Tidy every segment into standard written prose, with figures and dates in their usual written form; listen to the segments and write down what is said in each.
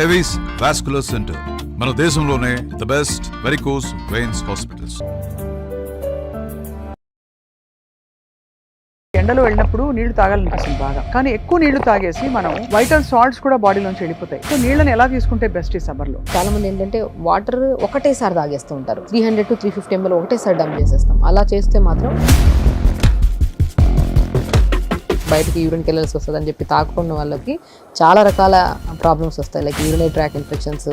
Avis vascular centre మన దేశంలోనే the best varicose veins hospitals. ఎండలో వెళ్ళినప్పుడు నీళ్లు తాగాలనిపిస్తుంది బాగా, కానీ ఎక్కువ నీళ్లు తాగేసి మనం వైటల్ సాల్ట్స్ కూడా బాడీలోంచి వెళ్ళిపోతాయి. సో నీళ్ళని ఎలా తీసుకుంటే బెస్ట్ ఈ సమ్మర్ లో? చాలా మంది ఏంటంటే వాటర్ ఒకటేసారి తాగేస్తూ ఉంటారు. 300 to 350 ml ఒకటేసారి డంప్ చేసేస్తాం. అలా చేస్తే మాత్రం బయటకి యూరిన్కి వెళ్ళాల్సి వస్తుంది అని చెప్పి తాకున్న వాళ్ళకి చాలా రకాల ప్రాబ్లమ్స్ వస్తాయి. లైక్ యూరినరీ ట్రాక్ ఇన్ఫెక్షన్స్,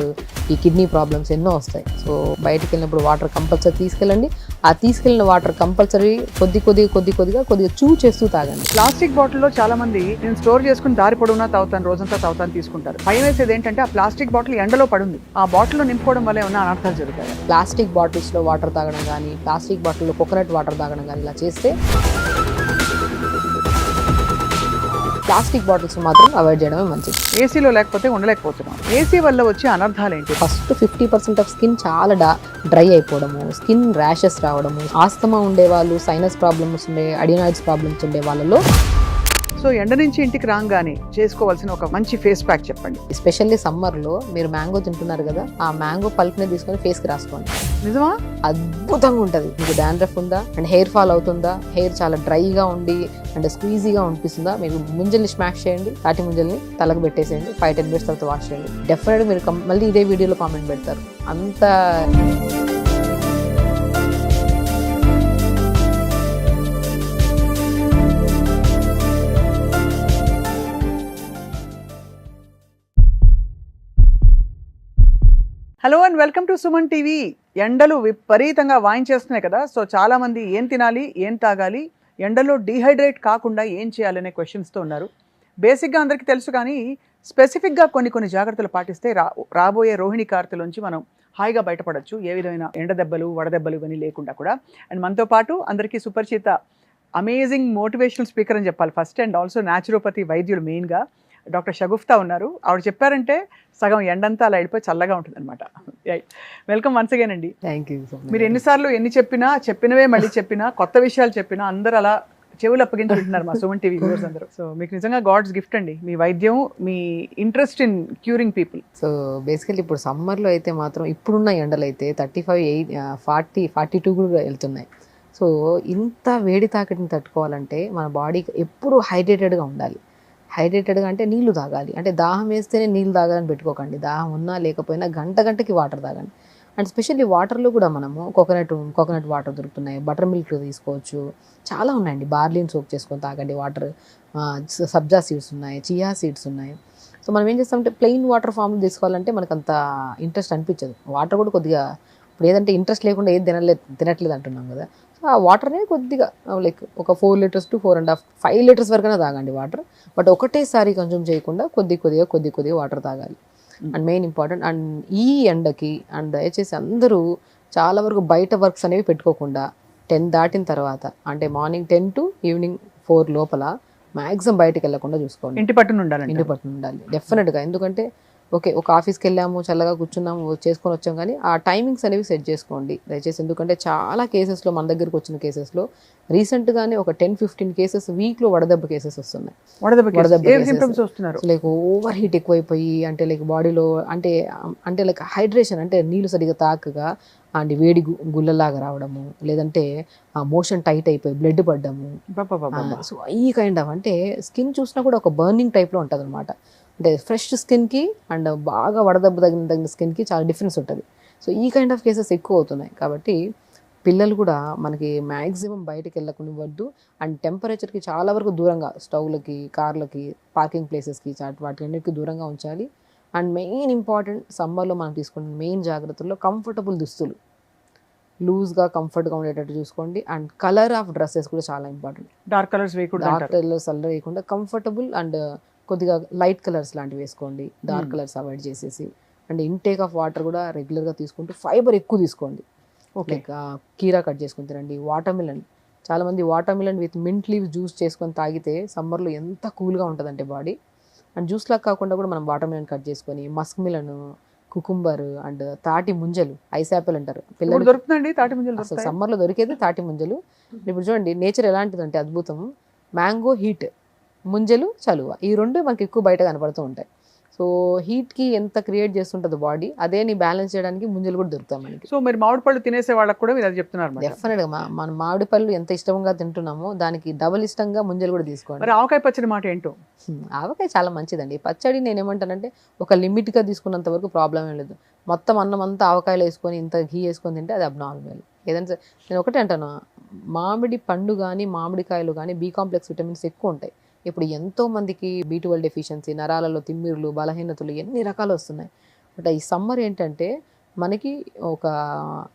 ఈ కిడ్నీ ప్రాబ్లమ్స్ ఎన్నో వస్తాయి. సో బయటకు వెళ్ళినప్పుడు వాటర్ కంపల్సరీ తీసుకెళ్ళండి. ఆ తీసుకెళ్ళిన వాటర్ కంపల్సరీ కొద్దిగా చూ చేస్తూ తాగండి. ప్లాస్టిక్ బాటిల్లో చాలా మంది నేను స్టోర్ చేసుకుని దారి పొడవునా తాగుతాను, రోజంతా తాగుతాను తీసుకుంటారు. భయం వేసేది ఏంటంటే ఆ ప్లాస్టిక్ బాటిల్ ఎండలో పడుంది, ఆ బాటిల్లో నింపుకోవడం వల్ల ఏమైనా అనర్థాలు జరుగుతాయి. ప్లాస్టిక్ బాటిల్స్లో వాటర్ తాగడం కానీ, ప్లాస్టిక్ బాటిల్లో కోకోనట్ వాటర్ తాగడం కానీ ఇలా చేస్తే ప్లాస్టిక్ బాటిల్స్ మాత్రం అవాయిడ్ చేయడమే మంచిది. ఏసీలో లేకపోతే ఉండలేకపోతున్నాం. ఏసీ వల్ల వచ్చే అనర్థాలు ఏంటి? ఫస్ట్ 50% ఆఫ్ స్కిన్ చాలా డ్రై అయిపోవడము, స్కిన్ ర్యాషెస్ రావడము, ఆస్తమా ఉండే వాళ్ళు, సైనస్ ప్రాబ్లమ్స్ ఉండే, అడినాయిడ్స్ ప్రాబ్లమ్స్ ఉండే వాళ్ళలో. సో ఎండ నుంచి ఇంటికి రాగానే చేసుకోవాల్సిన ఒక మంచి ఫేస్ ప్యాక్ చెప్పండి. ఎస్పెషల్లీ సమ్మర్లో మీరు మ్యాంగో తింటున్నారు కదా, ఆ మ్యాంగో పల్ప్ని తీసుకొని ఫేస్కి రాసుకోండి. నిజమా? అద్భుతంగా ఉంటుంది. మీకు డాండ్రఫ్ ఉందా అండ్ హెయిర్ ఫాల్ అవుతుందా, హెయిర్ చాలా డ్రైగా ఉండి అండ్ స్క్వీజీగా అనిపిస్తుందా, మీకు ముంజల్ని స్మాష్ చేయండి, తాటి ముంజల్ని తలకు పెట్టేసేయండి, 5-10 minutes తర్వాత వాష్ చేయండి. డెఫినెట్గా మీరు మళ్ళీ ఇదే వీడియోలో కామెంట్ పెడతారు. అంత hello and welcome to Suman TV. ఎండలు విపరీతంగా వాయించేస్తున్నాయి కదా, సో చాలా మంది ఏం తినాలి, ఏం తాగాలి, ఎండలో డీహైడ్రేట్ కాకుండా ఏం చేయాలనే క్వశ్చన్స్తో ఉన్నారు. బేసిక్గా అందరికీ తెలుసు, కానీ స్పెసిఫిక్గా కొన్ని జాగ్రత్తలు పాటిస్తే రాబోయే రోహిణి కార్తెలోంచి మనం హాయిగా బయటపడవచ్చు, ఏ విధమైన ఎండ దెబ్బలు, వడదెబ్బలు ఇవన్నీ లేకుండా కూడా. అండ్ మనతో పాటు అందరికీ సుపరిచిత అమేజింగ్ మోటివేషనల్ స్పీకర్ అని చెప్పాలి ఫస్ట్, అండ్ ఆల్సో న్యాచురోపతి వైద్యులు మెయిన్గా డాక్టర్ షగుఫ్తా ఉన్నారు. ఆవిడ చెప్పారంటే సగం ఎండంతా అలా వెళ్ళిపోయి చల్లగా ఉంటుంది అనమాట. వెల్కమ్ వన్స్ అగైన్ అండి. Thank you. మీరు ఎన్నిసార్లు ఎన్ని చెప్పినవే మళ్ళీ చెప్పినా, కొత్త విషయాలు చెప్పినా అందరూ అలా చెవులు అప్పగించి వింటున్నారు మా సుమన్ టీవీ వ్యూవర్స్ అందరూ. సో మీకు నిజంగా గాడ్స్ గిఫ్ట్ అండి మీ వైద్యం, మీ interest in curing people. So basically ఇప్పుడు సమ్మర్లో అయితే మాత్రం ఇప్పుడున్న ఎండలు అయితే 35, 40, 42 కూడా వెళ్తున్నాయి. సో ఇంత వేడి తాకిడిని తట్టుకోవాలంటే మన బాడీ ఎప్పుడు హైడ్రేటెడ్గా ఉండాలి. హైడ్రేటెడ్గా అంటే నీళ్లు తాగాలి. అంటే దాహం వేస్తేనే నీళ్ళు తాగాలని పెట్టుకోకండి. దాహం ఉన్నా లేకపోయినా గంటకి వాటర్ తాగండి. అండ్ స్పెషల్లీ వాటర్లో కూడా మనము కోకోనట్ వాటర్ దొరుకుతున్నాయి, బటర్ మిల్క్ తీసుకోవచ్చు, చాలా ఉన్నాయండి. బార్లీని సోక్ చేసుకొని తాగండి వాటర్. సబ్జా సీడ్స్ ఉన్నాయి, చియా సీడ్స్ ఉన్నాయి. సో మనం ఏం చేస్తామంటే ప్లెయిన్ వాటర్ ఫామ్ తీసుకోవాలంటే మనకు అంత ఇంట్రెస్ట్ అనిపించదు. వాటర్ కూడా కొద్దిగా ఇప్పుడు ఏదంటే ఇంట్రెస్ట్ లేకుండా ఏది తినట్లేదు అంటున్నాం కదా. సో ఆ వాటర్నే కొద్దిగా లైక్ ఒక 4 liters to 4.5, 5 liters వరకైనా తాగండి వాటర్. బట్ ఒకటేసారి కన్జ్యూమ్ చేయకుండా కొద్దిగా వాటర్ తాగాలి. And main important. అండ్ ఈ ఎండకి అండ్ దయచేసి అందరూ చాలా వరకు బయట వర్క్స్ అనేవి పెట్టుకోకుండా 10 దాటిన తర్వాత, అంటే మార్నింగ్ 10 to ఈవినింగ్ 4 లోపల మ్యాక్సిమం బయటకు వెళ్ళకుండా చూసుకోండి. ఇంటి పట్టున ఉండాలి డెఫినెట్గా. ఎందుకంటే ఒక ఆఫీస్కి వెళ్ళాము, చల్లగా కూర్చున్నాము, చేసుకొని వచ్చాం, కానీ ఆ టైమింగ్స్ అనేవి సెట్ చేసుకోండి దయచేసి. ఎందుకంటే చాలా కేసెస్లో, మన దగ్గరకు వచ్చిన కేసెస్లో రీసెంట్గానే ఒక 10-15 కేసెస్ వీక్లో వడదెబ్బ కేసెస్ వస్తున్నాయి. లైక్ ఓవర్ హీట్ ఎక్కువైపోయి, అంటే లైక్ బాడీలో అంటే లైక్ హైడ్రేషన్, అంటే నీళ్ళు సరిగా తాకగా అండ్ వేడి గుల్లలాగా రావడము, లేదంటే ఆ మోషన్ టైట్ అయిపోయి బ్లడ్ పడ్డము. సో ఈ కైండ్ ఆఫ్, అంటే స్కిన్ చూసినా కూడా ఒక బర్నింగ్ టైప్లో ఉంటుంది అనమాట. అంటే ఫ్రెష్ స్కిన్కి అండ్ బాగా వడదెబ్బ తగిన స్కిన్కి చాలా డిఫరెన్స్ ఉంటుంది. సో ఈ కైండ్ ఆఫ్ కేసెస్ ఎక్కువ అవుతున్నాయి. కాబట్టి పిల్లలు కూడా మనకి మ్యాక్సిమం బయటకు వెళ్ళకుండా, అండ్ టెంపరేచర్కి చాలా వరకు దూరంగా, స్టవ్లకి, కార్లకి, పార్కింగ్ ప్లేసెస్కి, వాటికి దూరంగా ఉంచాలి. అండ్ మెయిన్ ఇంపార్టెంట్ సమ్మర్లో మనం తీసుకునే మెయిన్ జాగ్రత్తల్లో కంఫర్టబుల్ దుస్తులు, లూజ్గా కంఫర్ట్గా ఉండేటట్టు చూసుకోండి. అండ్ కలర్ ఆఫ్ డ్రెస్సెస్ కూడా చాలా ఇంపార్టెంట్. డార్క్ కలర్స్ వేయకుండా కంఫర్టబుల్ అండ్ కొద్దిగా లైట్ కలర్స్ లాంటివి వేసుకోండి. డార్క్ కలర్స్ అవాయిడ్ చేసేసి. అండ్ ఇంటేక్ ఆఫ్ వాటర్ కూడా రెగ్యులర్గా తీసుకుంటూ ఫైబర్ ఎక్కువ తీసుకోండి. లైక్ కీరా కట్ చేసుకుని తినండి. వాటర్మిలన్, చాలామంది watermelon with mint leaves juice చేసుకొని తాగితే సమ్మర్లో ఎంత కూల్గా ఉంటుందంటే బాడీ. అండ్ జ్యూస్ లాగా కాకుండా కూడా మనం వాటర్మిలన్ కట్ చేసుకొని, మస్క్ మిలన్, కుకుంబర్ అండ్ తాటి ముంజలు, ఐస్ యాపిల్ అంటారు పిల్లలు, దొరుకుతుందండి తాటి ముంజలు. అసలు సమ్మర్లో దొరికేది తాటి ముంజలు. ఇప్పుడు చూడండి నేచర్ ఎలాంటిదంటే అద్భుతం. మ్యాంగో హీట్, ముంజలు చలువ, ఈ రెండు మనకి ఎక్కువ బయట కనపడుతూ ఉంటాయి. సో హీట్కి ఎంత క్రియేట్ చేస్తుంటుంది బాడీ, అదే నీ బ్యాలెన్స్ చేయడానికి ముంజలు కూడా దొరుకుతాయి మనకి. సో మీరు మామిడి పళ్ళు తినేసే వాళ్ళకి కూడా మీరు అది చెప్తున్నారు అన్నమాట. డెఫినెట్గా మన మామిడి పళ్ళు ఎంత ఇష్టంగా తింటున్నామో దానికి డబుల్ ఇష్టంగా ముంజలు కూడా తీసుకోండి. మరి ఆవకాయ పచ్చడి మాట ఏంటో? ఆవకాయ చాలా మంచిదండి. పచ్చడి నేను ఏమంటానంటే ఒక లిమిట్గా తీసుకున్నంత వరకు ప్రాబ్లం ఏం లేదు. మొత్తం అన్నం అంతా ఆవకాయలు వేసుకొని ఇంత ఘీ వేసుకొని తింటే అది అబ్నార్మల్. ఏదంటే నేను ఒకటే అంటాను, మామిడి పండు కానీ మామిడికాయలు కానీ బి కాంప్లెక్స్ విటమిన్స్ ఎక్కువ ఉంటాయి. ఇప్పుడు ఎంతో మందికి B12 డెఫిషియన్సీ, నరాలలో తిమ్మిర్లు, బలహీనతలు ఎన్ని రకాలు వస్తున్నాయి. బట్ ఈ సమ్మర్ ఏంటంటే మనకి ఒక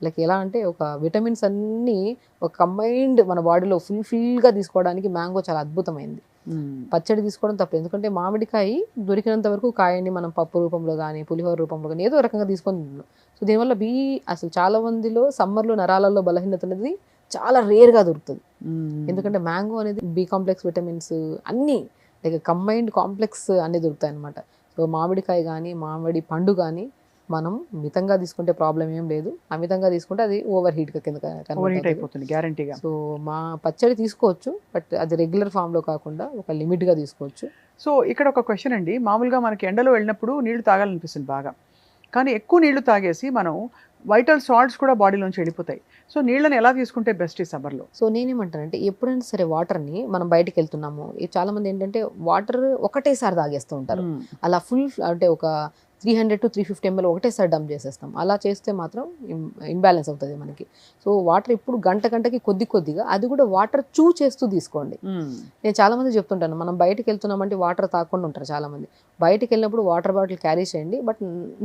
లైక్ ఎలా అంటే ఒక విటమిన్స్ అన్నీ ఒక కంబైన్డ్ మన బాడీలో ఫుల్గా తీసుకోవడానికి మ్యాంగో చాలా అద్భుతమైంది. పచ్చడి తీసుకోవడం తప్ప, ఎందుకంటే మామిడికాయ దొరికినంత వరకు కాయని మనం పప్పు రూపంలో కానీ పులిహోర రూపంలో కానీ ఏదో రకంగా తీసుకొని తిన్నాం. సో దీనివల్ల అసలు చాలా మందిలో సమ్మర్లో నరాలలో బలహీనత అనేది చాలా రేర్గా దొరుకుతుంది. ఎందుకంటే మ్యాంగో అనేది బి కాంప్లెక్స్ విటమిన్స్ అన్నీ లైక్ కంబైన్డ్ కాంప్లెక్స్ అన్నీ దొరుకుతాయి అనమాట. సో మామిడికాయ కానీ మామిడి పండు కానీ మనం మితంగా తీసుకుంటే ప్రాబ్లం ఏం లేదు, అమితంగా తీసుకుంటే అది ఓవర్ హీట్ కింద అయిపోతుంది గ్యారంటీగా. సో మా పచ్చడి తీసుకోవచ్చు, బట్ అది రెగ్యులర్ ఫామ్లో కాకుండా ఒక లిమిట్గా తీసుకోవచ్చు. సో ఇక్కడ ఒక క్వశ్చన్ అండి, మామూలుగా మనకి ఎండలో వెళ్ళినప్పుడు నీళ్లు తాగాలనిపిస్తుంది బాగా, కానీ ఎక్కువ నీళ్లు తాగేసి మనం వైటల్ సాల్ట్స్ కూడా బాడీలోంచి వెళ్ళిపోతాయి. సో నీళ్ళని ఎలా తీసుకుంటే బెస్ట్ ఈ సమ్మర్లో? సో నేనేమంటానంటే ఎప్పుడైనా సరే వాటర్ని మనం బయటికి వెళ్తున్నాము, చాలా మంది ఏంటంటే వాటర్ ఒకటేసారి తాగేస్తూ ఉంటారు. అలా ఫుల్ అంటే ఒక 300 to 350 ml ఒకటేసారి డంప్ చేసేస్తాం. అలా చేస్తే మాత్రం ఇన్బ్యాలెన్స్ అవుతుంది మనకి. సో వాటర్ ఇప్పుడు గంటకి కొద్దిగా అది కూడా వాటర్ చేస్తూ తీసుకోండి. నేను చాలా మంది చెప్తుంటాను, మనం బయటకు వెళ్తున్నామంటే వాటర్ తాగకుండా ఉంటారు చాలా మంది. బయటకు వెళ్ళినప్పుడు వాటర్ బాటిల్ క్యారీ చేయండి, బట్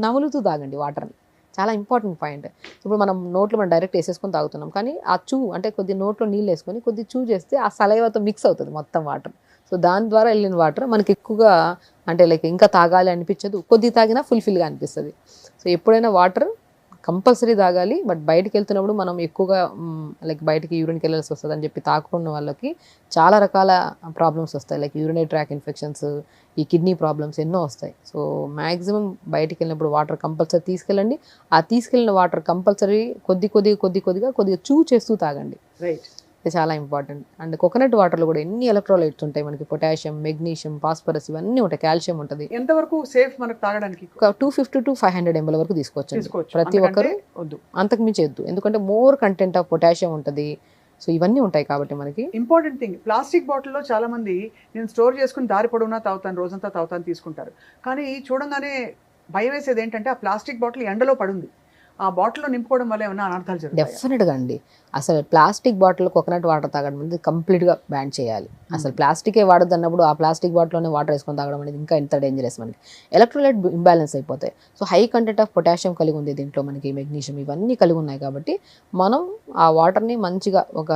నములుతూ తాగండి వాటర్ని. చాలా ఇంపార్టెంట్ పాయింట్. ఇప్పుడు మనం డైరెక్ట్ వేసేసుకొని తాగుతున్నాం, కానీ ఆ అంటే కొద్ది నోట్లో నీళ్ళు వేసుకొని కొద్ది చేస్తే ఆ సలైవాతో మిక్స్ అవుతుంది మొత్తం వాటర్. సో దాని ద్వారా వెళ్ళిన వాటర్ మనకి ఎక్కువగా అంటే లైక్ ఇంకా తాగాలి అనిపించదు, కొద్ది తాగినా ఫుల్ఫిల్గా అనిపిస్తుంది. సో ఎప్పుడైనా వాటర్ కంపల్సరీ తాగాలి, బట్ బయటికి వెళ్తున్నప్పుడు మనం ఎక్కువగా లైక్ బయటికి యూరిన్కి వెళ్ళాల్సి వస్తుంది అని చెప్పి తాకున్న వాళ్ళకి చాలా రకాల ప్రాబ్లమ్స్ వస్తాయి. లైక్ యూరినరీ ట్రాక్ ఇన్ఫెక్షన్స్, ఈ కిడ్నీ ప్రాబ్లమ్స్ ఎన్నో వస్తాయి. సో మ్యాక్సిమం బయటికి వెళ్ళినప్పుడు వాటర్ కంపల్సరీ తీసుకెళ్ళండి. ఆ తీసుకెళ్ళిన వాటర్ కంపల్సరీ కొద్దిగా చేస్తూ తాగండి. రైట్, ఇది చాలా ఇంపార్టెంట్. అండ్ కోకోనట్ వాటర్లో కూడా ఎన్ని ఎలక్ట్రోలైట్స్ ఉంటాయి మనకి, పొటాషియం, మెగ్నీషియం, ఫాస్ఫరస్ ఇవన్నీ ఉంటాయి, కాల్షియం ఉంటుంది. ఎంతవరకు సేఫ్ మనకు తాగడానికి? 250 to 500 ml వరకు తీసుకోవచ్చు ప్రతి ఒక్కరు, అంతకు మించి వద్దు. ఎందుకంటే మోర్ కంటెంట్ ఆఫ్ పొటాషియం ఉంటుంది. సో ఇవన్నీ ఉంటాయి కాబట్టి మనకి ఇంపార్టెంట్ థింగ్. ప్లాస్టిక్ బాటిల్లో చాలా మంది నేను స్టోర్ చేసుకుని దారి పొడవునా తాగుతాను, రోజంతా తాగుతాను తీసుకుంటారు. కానీ చూడంగానే భయం వేసేది ఏంటంటే ఆ ప్లాస్టిక్ బాటిల్ ఎండలో పడుంది, ఆ బాటిల్లో నింపుకోవడం వల్ల ఏమైనా అనర్థాలు జరుగుతాయి? డెఫినెట్గా అండి. అసలు ప్లాస్టిక్ బాటిల్ కోకోనట్ వాటర్ తాగడం అనేది కంప్లీట్గా బ్యాన్ చేయాలి. అసలు ప్లాస్టికే వాడద్దు అన్నప్పుడు ఆ ప్లాస్టిక్ బాటిల్లోనే వాటర్ వేసుకొని తాగడం అనేది ఇంకా ఎంత డేంజరస్. మనకి ఎలక్ట్రోలైట్ ఇంబ్యాలెన్స్ అయిపోతాయి. So high content of potassium కలిగి ఉంది దీంట్లో, మనకి మెగ్నీషియం ఇవన్నీ కలిగి ఉన్నాయి. కాబట్టి మనం ఆ వాటర్ని మంచిగా ఒక